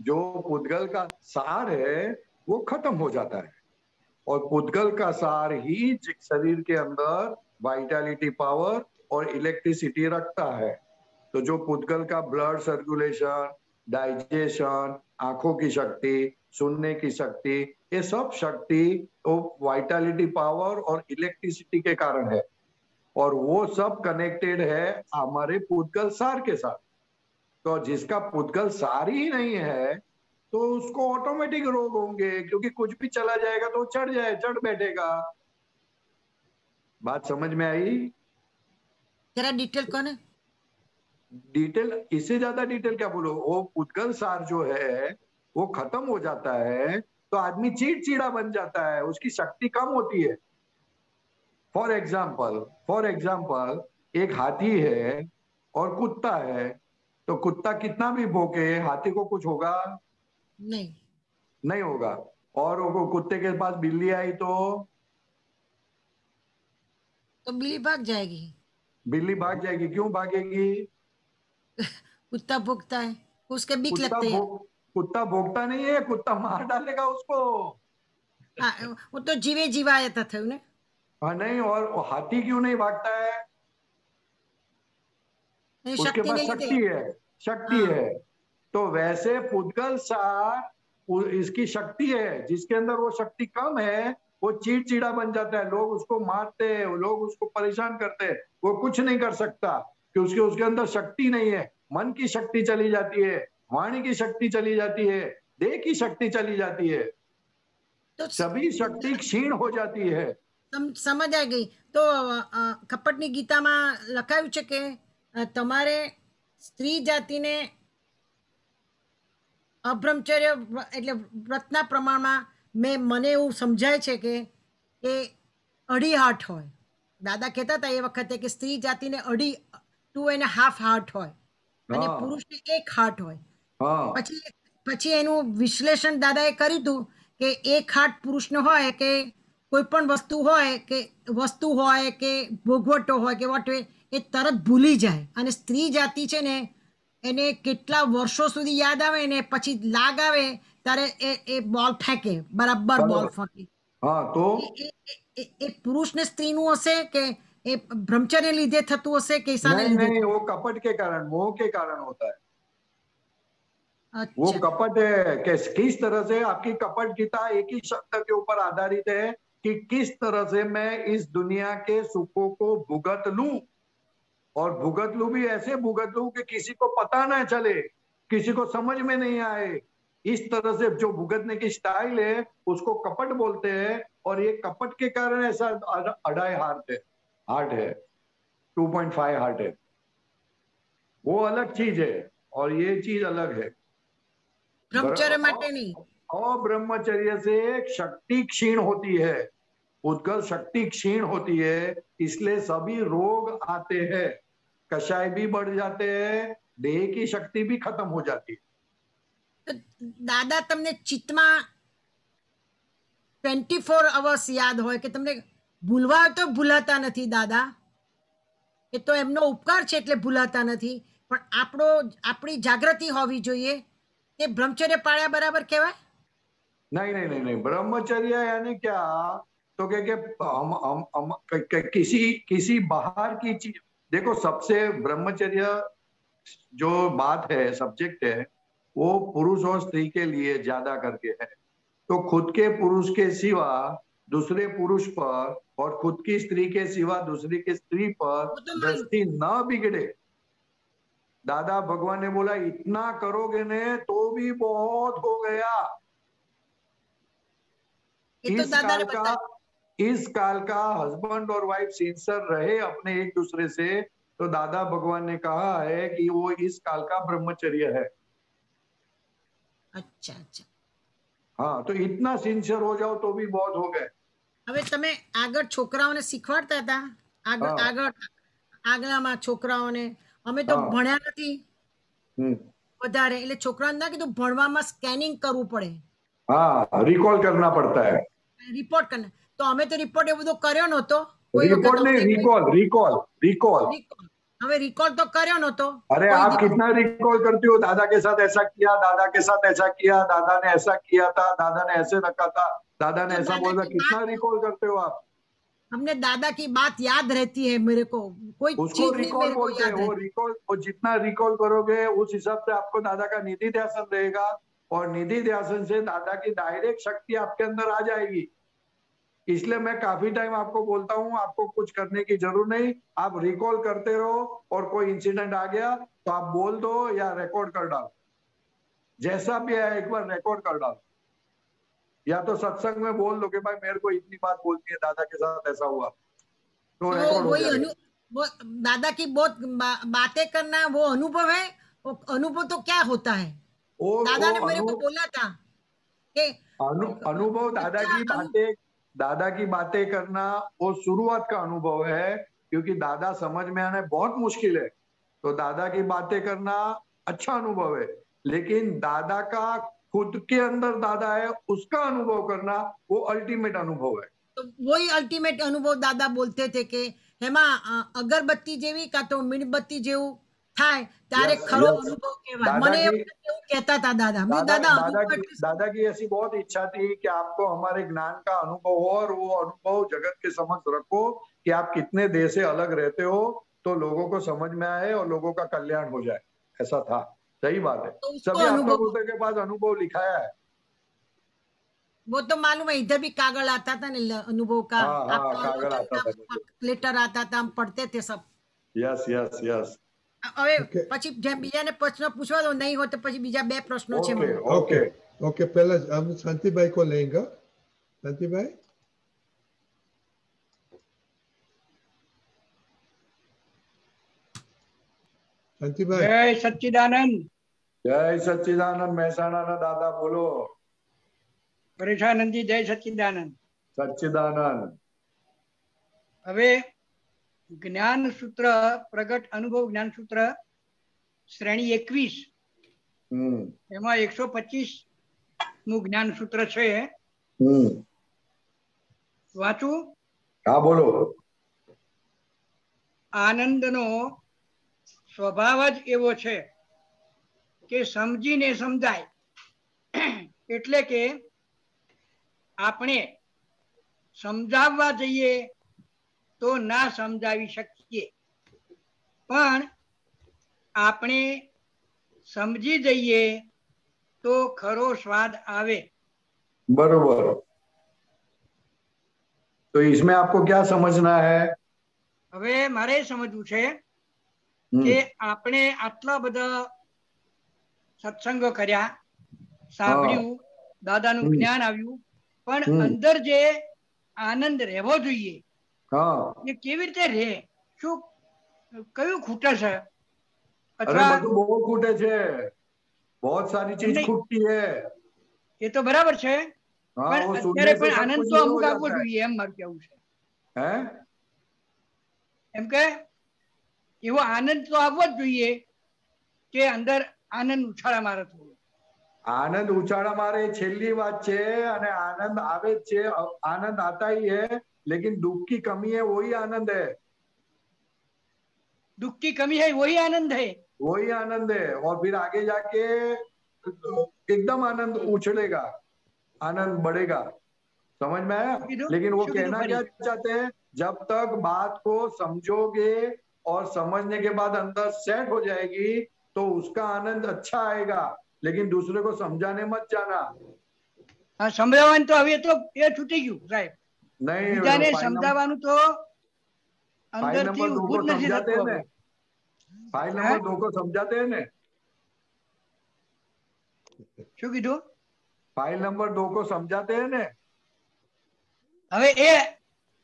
जो पुद्गल का सार है वो खत्म हो जाता है और पुद्गल का सार ही शरीर के अंदर वाइटालिटी पावर और इलेक्ट्रिसिटी रखता है। तो जो पुद्गल का ब्लड सर्कुलेशन, डाइजेशन, आंखों की शक्ति, सुनने की शक्ति, ये सब शक्ति तो वाइटालिटी पावर और इलेक्ट्रिसिटी के कारण है और वो सब कनेक्टेड है हमारे पुद्गल सार के साथ। तो जिसका पुद्गल सार ही नहीं है तो उसको ऑटोमेटिक रोग होंगे, क्योंकि कुछ भी चला जाएगा तो चढ़ बैठेगा। बात समझ में आई? जरा डिटेल कौन है? डिटेल, इससे ज्यादा डिटेल क्या बोलो? वो पुद्गल सार जो है वो खत्म हो जाता है तो आदमी चिड़चिड़ा बन जाता है, उसकी शक्ति कम होती है। फॉर एग्जाम्पल एक हाथी है और कुत्ता है, तो कुत्ता कितना भी भौंके हाथी को कुछ होगा? नहीं होगा। और वो कुत्ते के पास बिल्ली आई तो बिल्ली भाग जाएगी। बिल्ली भाग जाएगी, क्यों भागेगी? कुत्ता भौंकता है, उसके बीक लगते हैं। कुत्ता भौंकता नहीं है, कुत्ता मार डालेगा उसको। वो तो जीवे जीवायता था उन्हें। हाँ नहीं, और हाथी क्यों नहीं भागता है? उसके पास शक्ति है। तो वैसे पुद्गल सार इसकी शक्ति है, जिसके अंदर वो शक्ति कम है वो चिड़चिड़ा बन जाता है, लोग उसको मारते हैं, लोग उसको परेशान करते हैं, वो कुछ नहीं कर सकता क्योंकि उसके अंदर शक्ति नहीं है। मन की शक्ति चली जाती है, वाणी की शक्ति चली जाती है, देह की शक्ति चली जाती है, तो सभी शक्ति क्षीण हो जाती है। समझ आ गई। तो कपटनी गीता में लखाव्યું છે કે તમારે સ્ત્રી જાતિને અબ્રહ્મચર્ય એટલે વ્રતના પ્રમાણમાં મને એવું સમજાય છે કે 2.5 હાર્ટ હોય. દાદા કહેતા હતા એ વખતે કે સ્ત્રી જાતિને 2.5 હાર્ટ હોય અને પુરુષને 1 હાર્ટ હોય. પછી એનું વિશ્લેષણ દાદાએ કર્યું હતું કે 1 હાર્ટ પુરુષનો હોય કે કોઈ પણ વસ્તુ હોય કે ભોગવટો હોય કે વોટ એ તરત ભૂલી જાય અને સ્ત્રી જાતિ છે ને એને કેટલા વર્ષો સુધી યાદ આવે ને પછી લાગ આવે ત્યારે એ બોલ ફેંકે, બરાબર બોલ ફેંકે. તો એ પુરુષ ને સ્ત્રી નું હશે કે એ બ્રહ્મચર્ય લીધે થતું હશે કે ઈશાને લીધે? नहीं, वो कपट के कारण, मोह के कारण होता है। वो कपट है कि किस तरह से आपकी कपट गीता एक ही शब्द के ऊपर आधारित है कि किस तरह से मैं इस दुनिया के सुखों को भुगत लूं, और भुगत लूं भी ऐसे भुगत लूं कि किसी को पता ना चले, किसी को समझ में नहीं आए। इस तरह से जो भुगतने की स्टाइल है उसको कपट बोलते हैं, और ये कपट के कारण ऐसा 2.5 हार्ट है 2.5 हार्ट है, वो अलग चीज है और ये चीज अलग है। ब्रह्मचर्य માટે नहीं, और ब्रह्मचर्य से शक्ति क्षीण होती है, उद्गल शक्ति क्षीण होती है, इसलिए सभी रोग आते हैं, कषाय भी बढ़ जाते हैं, देह की शक्ति भी खत्म हो जाती है। તો દાદા તમને ચિત્તમાં 24 અવર્સ યાદ હોય કે તમને ભૂલવા તો ભૂલાતા નથી દાદા, એ તો એમનો ઉપકાર છે એટલે ભૂલાતા નથી, પણ આપણી જાગૃતિ હોવી જોઈએ। તે બ્રહ્મચર્ય પાળ્યા બરાબર કહેવાય? नहीं नहीं नहीं नहीं, ब्रह्मचर्य यानी क्या, तो हम किसी बाहर की चीज, देखो सबसे ब्रह्मचर्य जो बात है, सब्जेक्ट है, वो पुरुष और स्त्री के लिए ज्यादा करके है। तो खुद के पुरुष के सिवा दूसरे पुरुष पर और खुद की स्त्री के सिवा दूसरी की स्त्री पर दृष्टि न बिगड़े। दादा भगवान ने बोला इतना करोगे ने तो भी बहुत हो गया। इस काल का हस्बैंड और वाइफ सिंसियर रहे अपने एक दूसरे से, तो दादा भगवान ने कहा है कि वो इस काल का ब्रह्मचर्य है। अच्छा अच्छा, हाँ, तो इतना सिंसियर हो जाओ तो भी बहुत हो गए। હવે તમે આગળ છોકરાઓને શીખવાડતા હતા, આગળમાં છોકરાઓને અમે તો ભણ્યા નથી વધારે, એટલે છોકરાઓને ના કીધું ભણવામાં સ્કેનિંગ કરવું પડે, हाँ, रिकॉल करना पड़ता है, રિપોર્ટ કરना, તો અમે તો રિપોર્ટ એ બધો કર્યો નહોતો, रिपोर्ट नहीं, रिकॉल। હવે रिकॉल तो કર્યો નહોતો। अरे आप कितना रिकॉल करती हो, दादा के साथ ऐसा किया, दादा के साथ ऐसा किया, दादा ने ऐसा किया था, दादा ने ऐसे रखा था, दादा ने ऐसा बोला, कितना रिकॉल करते हो आप? हमने दादा की बात याद रहती है मेरे को, कोई उसको चीज नहीं रिकॉल मेरे को बोलते हैं। याद वो रिकॉल, वो जितना रिकॉल करोगे उस हिसाब से आपको दादा का निधि ध्यासन रहेगा, और निधि ध्यासन से दादा की डायरेक्ट शक्ति आपके अंदर आ जाएगी। इसलिए मैं काफी टाइम आपको बोलता हूँ, आपको कुछ करने की जरूरत नहीं, आप रिकॉल करते रहो, और कोई इंसिडेंट आ गया तो आप बोल दो या रिकॉर्ड कर डालो, जैसा भी है एक बार रिकॉर्ड कर डालो, या तो सत्संग में बोल दो कि भाई मेरे को इतनी बात बोलनी है, दादा के साथ ऐसा हुआ, तो रिकॉर्ड हो जाएगा। वो दादा की बहुत बातें करना वो अनुभव है, वो अनुभव तो क्या होता है, दादा ने मेरे को बोला था कि अनुभव, दादा की बातें करना वो शुरुआत का अनुभव है, क्योंकि दादा समझ में आना बहुत मुश्किल है, तो दादा की बातें करना अच्छा अनुभव है, लेकिन दादा का खुद के अंदर दादा है उसका अनुभव करना वो अल्टीमेट अनुभव है। तो वही अल्टीमेट अनुभव दादा बोलते थे कि हेमा अगरबत्ती जेवी का तो मीणबत्ती जेवू થાય ત્યારે ખરો અનુભવ કહેવાય, મને એવું કહેતા હતા દાदा। मैं दादा की ऐसी बहुत इच्छा थी कि आपको हमारे ज्ञान का अनुभव हो, और वो अनुभव जगत के समक्ष रखो कि आप कितने देर से अलग रहते हो, तो लोगों को समझ में आए और लोगों का कल्याण हो जाए, ऐसा था। सही बात है, सभी आपका के पास अनुभव लिखाया है, वो तो मालूम है, इधर भी कागल आता था ना अनुभव का, कागल आता था, लेटर आता था, हम पढ़ते थे सब। Yes yes yes. હવે પછી જે બીજાને પ્રશ્ન પૂછવા દો, નહીં હોય તો પછી બીજા બે પ્રશ્નો છે મને। ओके ओके, पहले हम शांतिभाई को लेंगे। शांतिभाई, शांतिभाई। जय सच्चिदानंद। जय सच्चिदानंद। મહેસાણા ના દાદા બોલો। પરેશાનંદ जी, जय सच्चिदानंद। सच्चिदानंद। હવે જ્ઞાન સૂત્ર પ્રગટ અનુભવ જ્ઞાન સૂત્ર શ્રેણી 21 એમાં 125 નું જ્ઞાન સૂત્ર છે, વાંચું? હા બોલો। આનંદનો સ્વભાવ જ એવો છે કે સમજીને સમજાય, એટલે કે આપણે સમજાવવા જઈએ તો ના સમજાવી શકીએ, પણ આપણે સમજી જઈએ तो खरो स्वाद आवे। बरोबर। तो इसमें आपको क्या समझना है? હવે મારે સમજવું છે કે આપણે આટલા બધા સત્સંગો કર્યા, સાંભળ્યું, દાદાનું જ્ઞાન આવ્યું, પણ અંદર જે આનંદ રહેવો જોઈએ એ કેવી રીતે રહે? શું કયું ખૂટે છે? अरे બધું બહુ ખૂટે છે, बहुत सारी चीज खूटती है। એ તો બરાબર છે, हाँ, પણ वो અત્યારે सुनने से પણ सब આનંદ कुछ તો ये અમુક हो આવવો जाता है। જોઈએ, એમ મારું કહેવું છે। हैं? એમ કે એવો આનંદ તો આવવો જ જોઈએ કે અંદર આનંદ ઉછાળા મારે થોડું। आनंद उछाड़ा मारे छेल्ली बात छे, અને आनंद आवे જ છે, आनंद आता ही है, लेकिन दुख की कमी है वही आनंद है। दुख की कमी है वही आनंद है, वही आनंद है। और फिर आगे जाके एकदम आनंद उछलेगा, आनंद बढ़ेगा। समझ में आया? लेकिन वो कहना क्या चाहते हैं, जब तक बात को समझोगे और समझने के बाद अंदर सेट हो जाएगी तो उसका आनंद अच्छा आएगा, लेकिन दूसरे को समझाने मत जाना। हाँ, समझावान तो હવે તો એ છૂટી ગયું સાહેબ। नहीं, બીજાને સમજાવવાનું તો फाइल અંદરથી नंबर 2 ઊભું को જ નથી समझाते થતું हैं હવે। ने, फाइल नंबर 2 को समझाते हैं ने। શું કીધું? फाइल नंबर 2 को समझाते हैं ने। હવે એ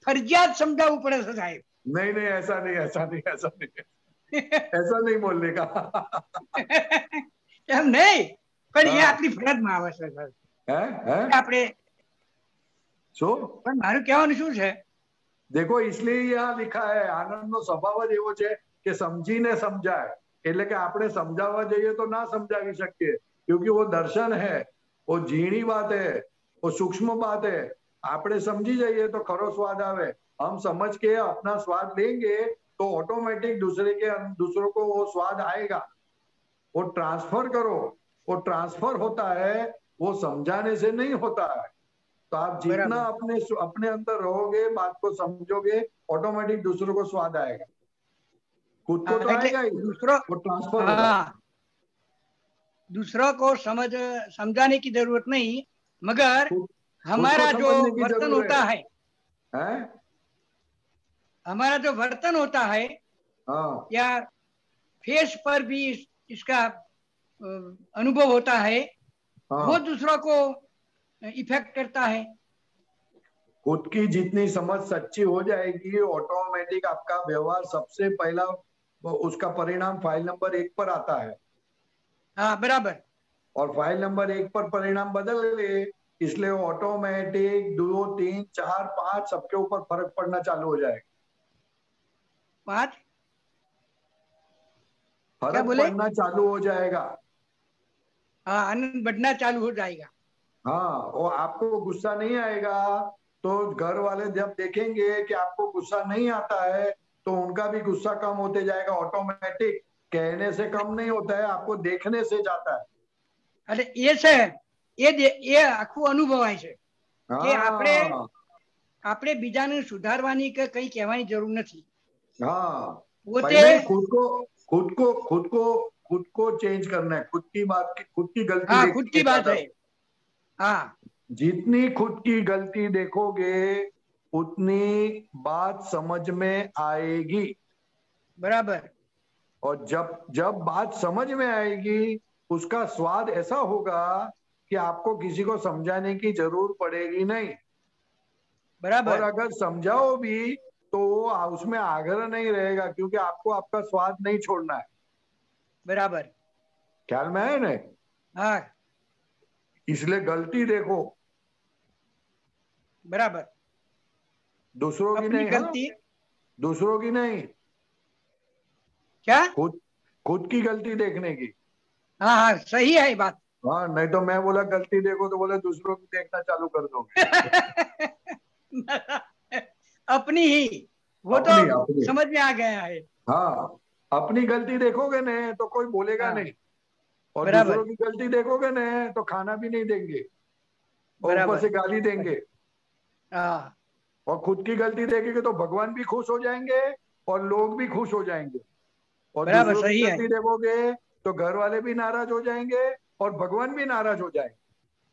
ફરજિયાત સમજાવવું પડે છે સાહેબ। नहीं नहीं, ऐसा नहीं, ऐसा नहीं, ऐसा नहीं, ऐसा नहीं बोलने का। એમ નહીં, પણ એ આપણી ફરજમાં આવે છે સર। આપણે શું? પણ મારું કહેવાનું શું છે, देखो इसलिए यहाँ लिखा है, आनंद नो स्वभाव ज एवो छे કે સમજીને સમજાય। એટલે કે આપણે સમજાવવા જઈએ તો ના સમજાવી શકીએ, क्योंकि वो दर्शन है, वो झीणी बात है, वो सूक्ष्म बात है। આપણે समझी जाइए तो खरो स्वाद आवे। हम समझ के अपना स्वाद लेंगे तो ऑटोमेटिक दूसरों को वो स्वाद आएगा। वो ट्रांसफर करो, वो ट्रांसफर होता है, वो समझाने से नहीं होता है। तो आप जितना अपने अंदर रहोगे, बात को समझोगे, ऑटोमेटिक दूसरों को स्वाद आएगा। खुद को तो आएगा ही, दूसरों वो ट्रांसफर होगा। दूसरों को समझाने की जरूरत नहीं, मगर हमारा जो वर्तन होता है, हमारा जो वर्तन होता है या फेस पर भी इसका अनुभव होता है, वो दूसरों को इफेक्ट करता है। खुद की जितनी समझ सच्ची हो जाएगी, ऑटोमेटिक आपका व्यवहार सबसे पहला उसका परिणाम फाइल नंबर 1 पर आता है। हाँ, बराबर। और फाइल नंबर 1 पर परिणाम बदल ले, इसलिए ऑटोमेटिक 2, 3, 4, 5 सबके ऊपर फर्क पड़ना चालू हो जाएगा। 5 फर्क पड़ना चालू हो जाएगा। हाँ, आनंद बढ़ना चालू हो जाएगा। हाँ, और आपको गुस्सा नहीं आएगा तो घर वाले जब देखेंगे कि आपको गुस्सा नहीं आता है तो उनका भी गुस्सा कम होते जाएगा। ऑटोमेटिक कहने से कम नहीं होता है, आपको देखने से जाता है। अरे ये છે એ આખું અનુભવાય છે કે આપણે બીજાને સુધારવાની કે કંઈ કહેવાની જરૂર નથી। हाँ, પોતે खुद को चेंज करना है। खुद की बात की, खुद की गलती। हाँ, खुद की बात है। हाँ, जितनी खुद की गलती देखोगे उतनी बात समझ में आएगी। बराबर। और जब बात समझ में आएगी, उसका स्वाद ऐसा होगा कि आपको किसी को समझाने की जरूरत पड़ेगी नहीं। बराबर। और अगर समझाओ भी तो उसमें आग्रह नहीं रहेगा, क्योंकि आपको आपका स्वाद नहीं छोड़ना है। बराबर। ख्याल में है ना? हाँ, इसलिए गलती देखो। बराबर। दूसरों की नहीं, गलती दूसरों की नहीं, क्या खुद की गलती देखने की। हाँ हाँ, सही है ये बात। हाँ, नहीं तो मैं बोला गलती देखो तो बोले दूसरों की देखना चालू कर दोगे। अपनी ही, वो तो समझ में आ गया है। हाँ, अपनी गलती देखोगे न तो कोई बोलेगा नहीं, और दूसरों की गलती देखोगे न तो खाना भी नहीं देंगे और ऊपर से गाली देंगे। और खुद की गलती देखेंगे तो भगवान भी खुश हो जाएंगे और लोग भी खुश हो जाएंगे। और दूसरों की गलती देखोगे तो घर वाले भी नाराज हो जाएंगे और भगवान भी नाराज हो जाए।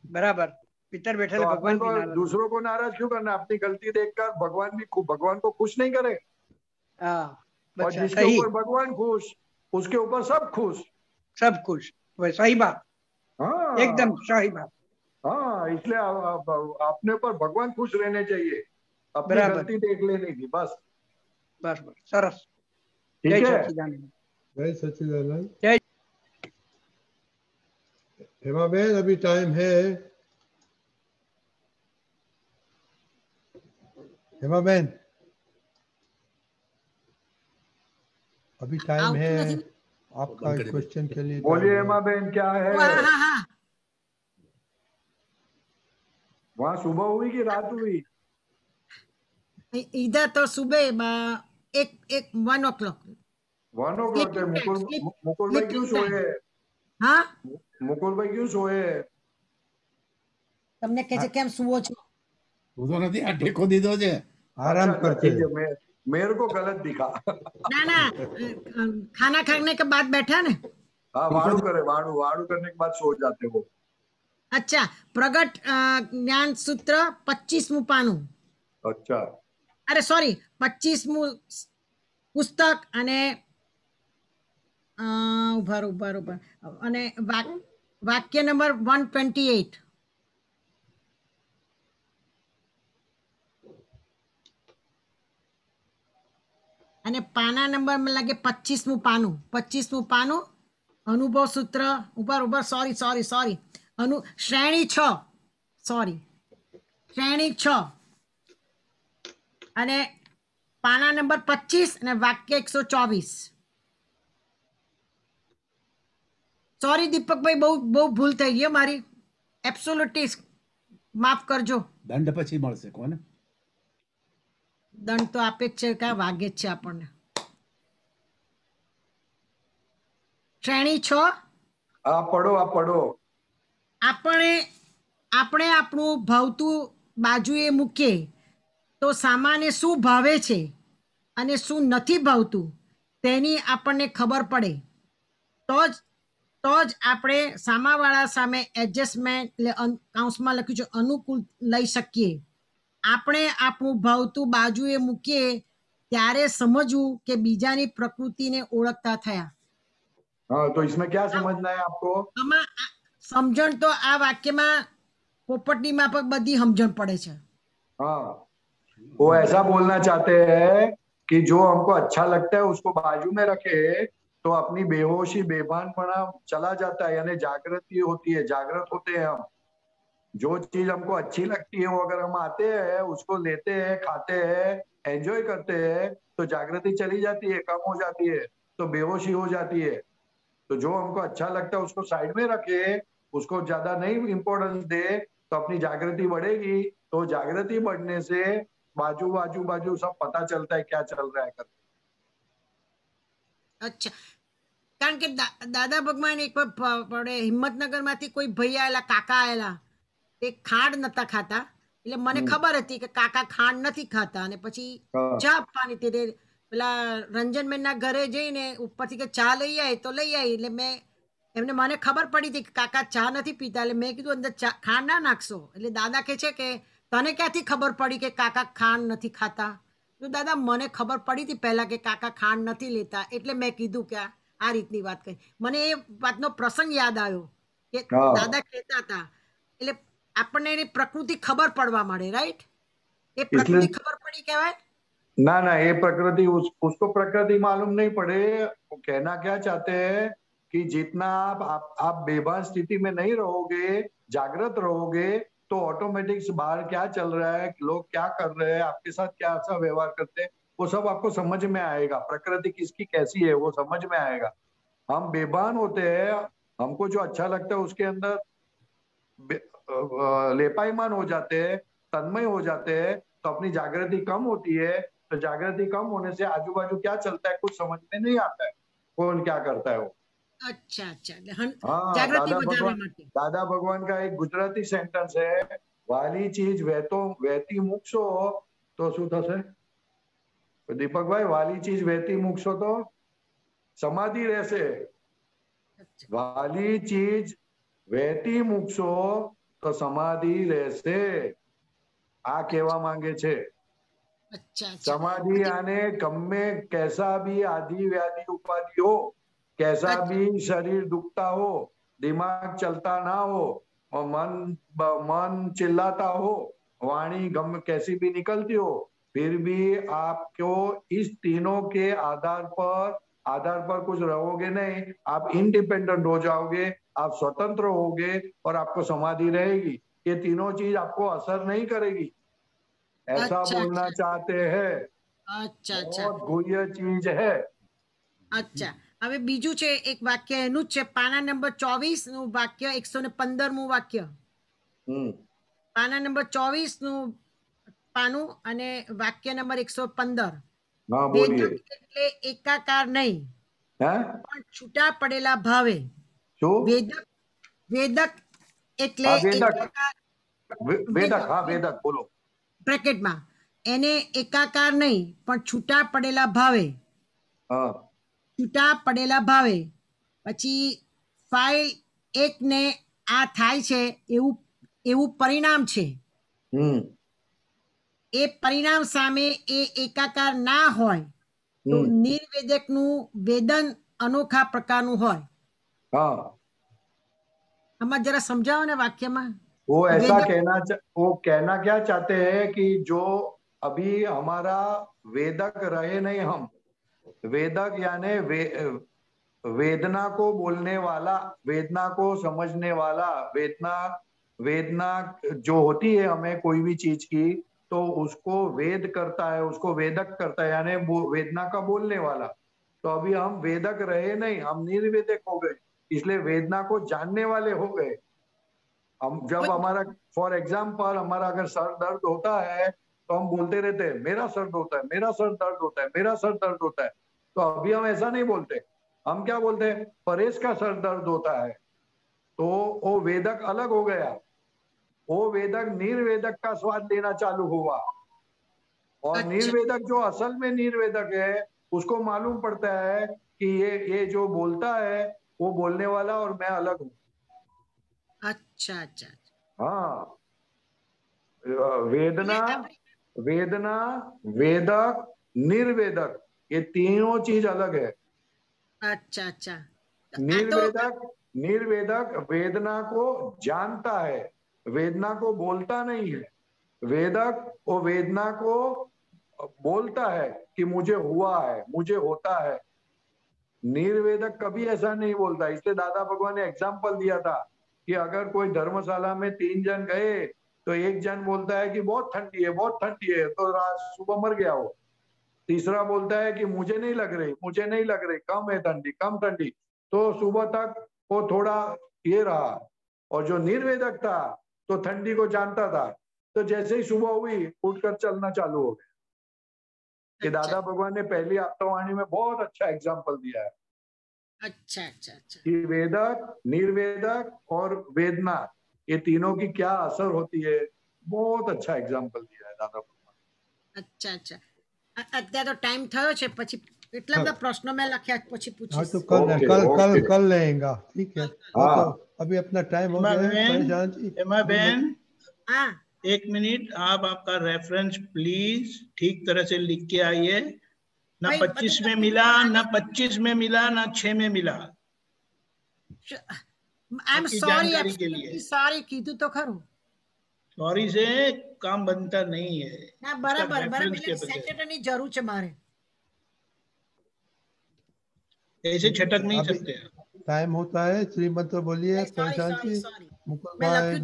बराबर, पितर बैठे तो भगवान अपने भी को नाराज। दूसरों को नाराज क्यों करना? अपनी गलती देखकर भगवान को खुश नहीं करे। हाँ, और बच्चा जिसके सही, ऊपर भगवान खुश, उसके ऊपर सब खुश। सब खुश, वही सही बात, हाँ एकदम सही बात। हाँ, इसलिए अपने ऊपर भगवान खुश रहने चाहिए, अपनी बराबर। गलती देख लेने की, बस। बस बस, सरस। ठीक जय है। सच्चिदानंद। जय सच्चिदानंद। जय। हेमा बहन, अभी टाइम है। हेमा बहन, अभी टाइम है आपका क्वेश्चन के लिए। बोलिए हेमा बहन, क्या है? हाँ हाँ हाँ, वहाँ सुबह हुई कि रात हुई? इधर तो सुबह 1 o'clock। 1 o'clock है। मुकुल भाई क्यों सोए? हाँ, मुकुल भाई क्यों सोए? તમને કહે છે કેમ સુવો છો? હું તો નથી, આ ટેકો દીધો છે, आराम अच्छा, करते ठीक है। मेरे को गलत दिखा। ना ना, खाना खाने के बाद बैठा ने। हाँ, वाड़ू करे, वाड़ू करने के बाद सो जाते वो। अच्छा, प्रगट ज्ञान सूत्र 25મું પાનું। अच्छा, અરે સોરી, 25મું પુસ્તક અને ઉભર અને વાક્ય નંબર 128। અને પાના નંબર મને લાગે 25મું પાનું, 25મું પાનું, અનુભવ સૂત્ર ઉપર સોરી શ્રેણી 6, સોરી શ્રેણી 6 અને પાના નંબર 25 અને વાક્ય 124। સોરી દીપકભાઈ, બહુ ભૂલ થઈ ગઈ મારી, એબ્સોલ્યુટલી માફ કરજો। દંડ પછી મળશે કોને? દંડ તો આપે જ છે, કાં વાગે જ છે આપણને। શ્રેણી 6। आप पढ़ो। આપણે આપણું ભાવતું બાજુએ મૂકીએ તો સામાન્ય શું ભાવે છે અને શું નથી ભાવતું તેની આપણને ખબર પડે તો જ આપણે સામાવાળા સામે એડજસ્ટમેન્ટ, કાઉન્સમાં લખ્યું છે અનુકૂળ લઈ શકીએ। આપણે આપણું ભાવતું બાજુએ મૂકીએ ત્યારે સમજવું કે બીજાની પ્રકૃતિને ઓળખતા થયા। हाँ, तो इसमें क्या समझना है आपको? આમાં સમજણ તો આ વાક્યમાં પોપટની માફક બધી સમજણ પડે છે। हाँ, वो ऐसा बोलना चाहते हैं कि जो हमको अच्छा लगता है उसको बाजू में रखे तो अपनी बेहोशी बेभानपना चला जाता है, यानी जागृति होती है, जागृत होते हैं हम। जो चीज हमको अच्छी लगती है वो अगर हम आते हैं, उसको लेते हैं, खाते हैं, एंजॉय करते हैं, तो जागृति चली जाती है, कम हो जाती है, तो बेहोशी हो जाती है। तो जो हमको अच्छा लगता है उसको साइड में रखे, उसको ज्यादा नहीं इम्पोर्टेंस दे, तो अपनी जागृति बढ़ेगी। तो जागृति बढ़ने से बाजू सब पता चलता है क्या चल रहा है करके। अच्छा, કારણ કે દાદા ભગવાન એક પડે હિંમતનગરમાંથી કોઈ ભાઈ આવેલા, કાકા આવેલા, તે ખાંડ નતા ખાતા, એટલે મને ખબર હતી કે કાકા ખાંડ નથી ખાતા, અને પછી ચા આપવાની તે પેલા રંજનબેનના ઘરે જઈને ઉપરથી કે ચા લઈ આવી તો લઈ આવી, એટલે એમને મને ખબર પડી હતી કે કાકા ચા નથી પીતા, એટલે મેં કીધું અંદર ખાંડ ના નાખશો, એટલે દાદા કહે છે કે તને ક્યાંથી ખબર પડી કે કાકા ખાંડ નથી ખાતા? તો દાદા મને ખબર પડી હતી પહેલા કે કાકા ખાંડ નથી લેતા, એટલે મેં કીધું કે આ રીતની વાત કરી। મને એ વાતનો પ્રસંગ યાદ આવ્યો કે દાદા કહેતા હતા, એટલે આપણને એની પ્રકૃતિ ખબર પડવા માંડે, રાઈટ? એ પ્રકૃતિ ખબર પડી કહેવાય? ना, ये प्रकृति उसको प्रकृति मालूम नहीं पड़े। वो कहना क्या चाहते हैं कि जितना आप बेभान स्थिति में नहीं रहोगे, जागृत रहोगे, तो ऑटोमेटिक बाहर क्या चल रहा है, लोग क्या कर रहे हैं, आपके साथ क्या सा व्यवहार करते हैं, वो सब आपको समझ में आएगा। प्रकृति किसकी कैसी है वो समझ में आएगा। हम बेभान होते हैं, हमको जो अच्छा लगता है उसके अंदर लेपाईमान हो जाते हैं, तन्मय हो जाते हैं, तो अपनी जागृति कम होती है। तो जागृति कम होने से आजू बाजू क्या चलता है कुछ समझ में नहीं आता है, कौन क्या करता है वो। अच्छा अच्छा, हाँ, जागृति વધારવા માટે दादा भगवान का एक गुजराती सेंटेंस है, वाली चीज वहती મૂકશો તો શું થશે? દીપકભાઈ, વાલી ચીજ વહેતી મૂકશો તો સમાધિ રહેશે, વાલી ચીજ વહેતી મૂકશો તો સમાધિ રહેશે, આ કહેવા માંગે છે। समाधि आने गम्मे कैसा भी आदि व्याधि उपाधि हो, कैसा भी शरीर दुखता हो, दिमाग चलता ना हो और मन चिल्लाता हो, वाणी गम कैसी भी निकलती हो, फिर भी आपको इस तीनों के आधार पर कुछ रहोगे नहीं। आप इंडिपेंडेंट हो जाओगे, आप स्वतंत्र होगे और आपको समाधि रहेगी। ये तीनों चीज आपको असर नहीं करेगी, ऐसा बोलना चाहते हैं। बहुत गुह्य चीज है। अच्छा, હવે બીજું છે એક વાક્ય એનું જ છે, પાના નંબર 24 નું વાક્ય 115 મું વાક્ય, પાના નંબર 24 નું પાનું અને વાક્ય નંબર 115। વેદક એટલે એકાકાર નહીં પણ છૂટા પડેલા ભાવે। વેદક એટલે વેદક બોલો બ્રેકેટમાં, એને એકાકાર નહીં પણ છૂટા પડેલા ભાવે, છૂટા પડેલા ભાવે। પછી ફાઇલ એક ને આ થાય છે એવું પરિણામ છે, એ પરિણામ સામે એ એકાકાર ના હોય તો નિર્વેદકનું વેદન અનોખા પ્રકારનું હોય। આમાં જરા સમજાવો ને વાક્યમાં। वो ऐसा वो कहना क्या चाहते हैं कि जो अभी हमारा वेदक रहे नहीं, हम वेदक यानी वेदना को बोलने वाला, वेदना को समझने वाला, वेदना जो होती है हमें कोई भी चीज की, तो उसको वेद करता है, उसको वेदक करता है, यानी वेदना का बोलने वाला। तो अभी हम वेदक रहे नहीं, हम निर्वेदक हो गए, इसलिए वेदना को जानने वाले हो गए। हम जब हमारा फॉर एग्जाम्पल हमारा अगर सर दर्द होता है तो हम बोलते रहते हैं मेरा सर होता है, मेरा सर दर्द होता है, मेरा सर दर्द होता है। तो अभी हम ऐसा नहीं बोलते, हम क्या बोलते हैं परेश का सर दर्द होता है। तो वो वेदक अलग हो गया, वो वेदक निर्वेदक का स्वाद लेना चालू हुआ। और निर्वेदक जो असल में निर्वेदक है उसको मालूम पड़ता है कि ये जो बोलता है वो बोलने वाला और मैं अलग हूँ। अच्छा अच्छा, हाँ, वेदना, वेदना, वेदक, निर्वेदक, ये तीनों चीज अलग है। अच्छा अच्छा, निर्वेदक वेदना को जानता है, वेदना को बोलता नहीं है। वेदक वो वेदना को बोलता है कि मुझे हुआ है, मुझे होता है। निर्वेदक कभी ऐसा नहीं बोलता। इसलिए दादा भगवान ने एग्जाम्पल दिया था कि अगर कोई धर्मशाला में 3 जन गए तो एक जन बोलता है कि बहुत ठंडी है, बहुत ठंडी है, तो रात सुबह मर गया वो। तीसरा बोलता है कि मुझे नहीं लग रही, मुझे नहीं लग रही, कम है ठंडी, कम ठंडी, तो सुबह तक वो थोड़ा ये रहा। और जो निर्वेदक था तो ठंडी को जानता था, तो जैसे ही सुबह हुई उठकर चलना चालू हो गया। कि दादा भगवान ने पहली आपतवाणी में बहुत अच्छा एग्जाम्पल दिया है। अच्छा अच्छा अच्छा, कि वेदक, निर्वेदक और वेदना, ये तीनों की क्या असर होती है, बहुत अच्छा एग्जाम्पल दिया है दादा भगवान। अच्छा अच्छा, અત્યારે તો ટાઈમ થયો છે, પછી એટલા બધા પ્રશ્નો મેં લખ્યા, પછી પૂછીશ। हाँ तो कल लेगा, ठीक है। हाँ तो अभी अपना टाइम हो गया है। हाँ, 1 मिनट, आप आपका रेफरेंस प्लीज ठीक तरह से लिख के आइए। ना 25 में मिला, ना 25 में मिला, ना 6 में मिला। आई एम सॉरी, सॉरी कीधું तो खરું। सॉरी से काम बनता नहीं है ना, बराबर बराबर, सेक्रेटरी जरूर છે મારે, ऐसे छटक नहीं सकते। टाइम होता है, श्री मंत्र बोलिए। मुकुल भाई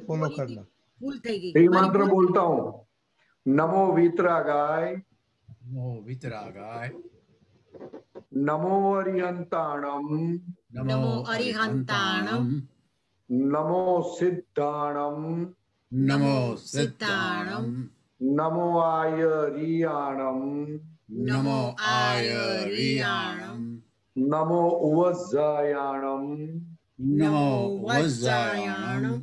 फॉलो करना। भूल થઈ ગઈ। श्री मंत्र बोलता हूँ। नमो वीतरागाय, नमो वीतरागाय, नमो अरिहंताणम, नमो अरिहंताणम, नमो सिद्धाणम, नमो सिद्धाणम, नमो आयरियाणम, नमो आयरियाणम, नमो उवज्जायाणम, नमो वज्जायाणम,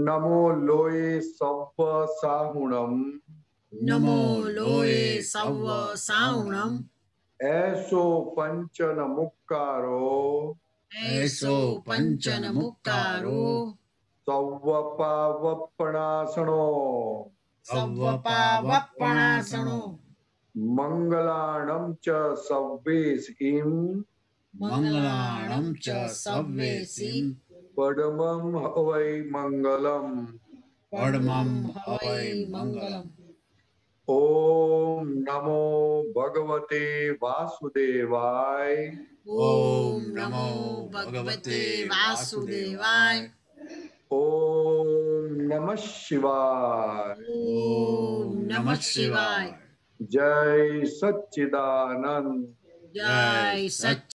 नमो लोये सव्व साहुणम, नमो लोये सव्व साहुणम, ऐसो पंचन मुक्कारो, ऐसो पंचन मुक्तारो सव्वपावपणासनो सव्वपावपणासनो मंगलाणं च सव्वेसिं मंगलाणं च सव्वेसिं परमं हवै मंगलम् परमं हवै मंगलम्। ओम नमो भगवते वासुदेवाय। ओम नमो भगवते वासुदेवाय। ओम नमः शिवाय। ओम नमः शिवाय। जय सच्चिदानंद। जय सच्चिदानंद।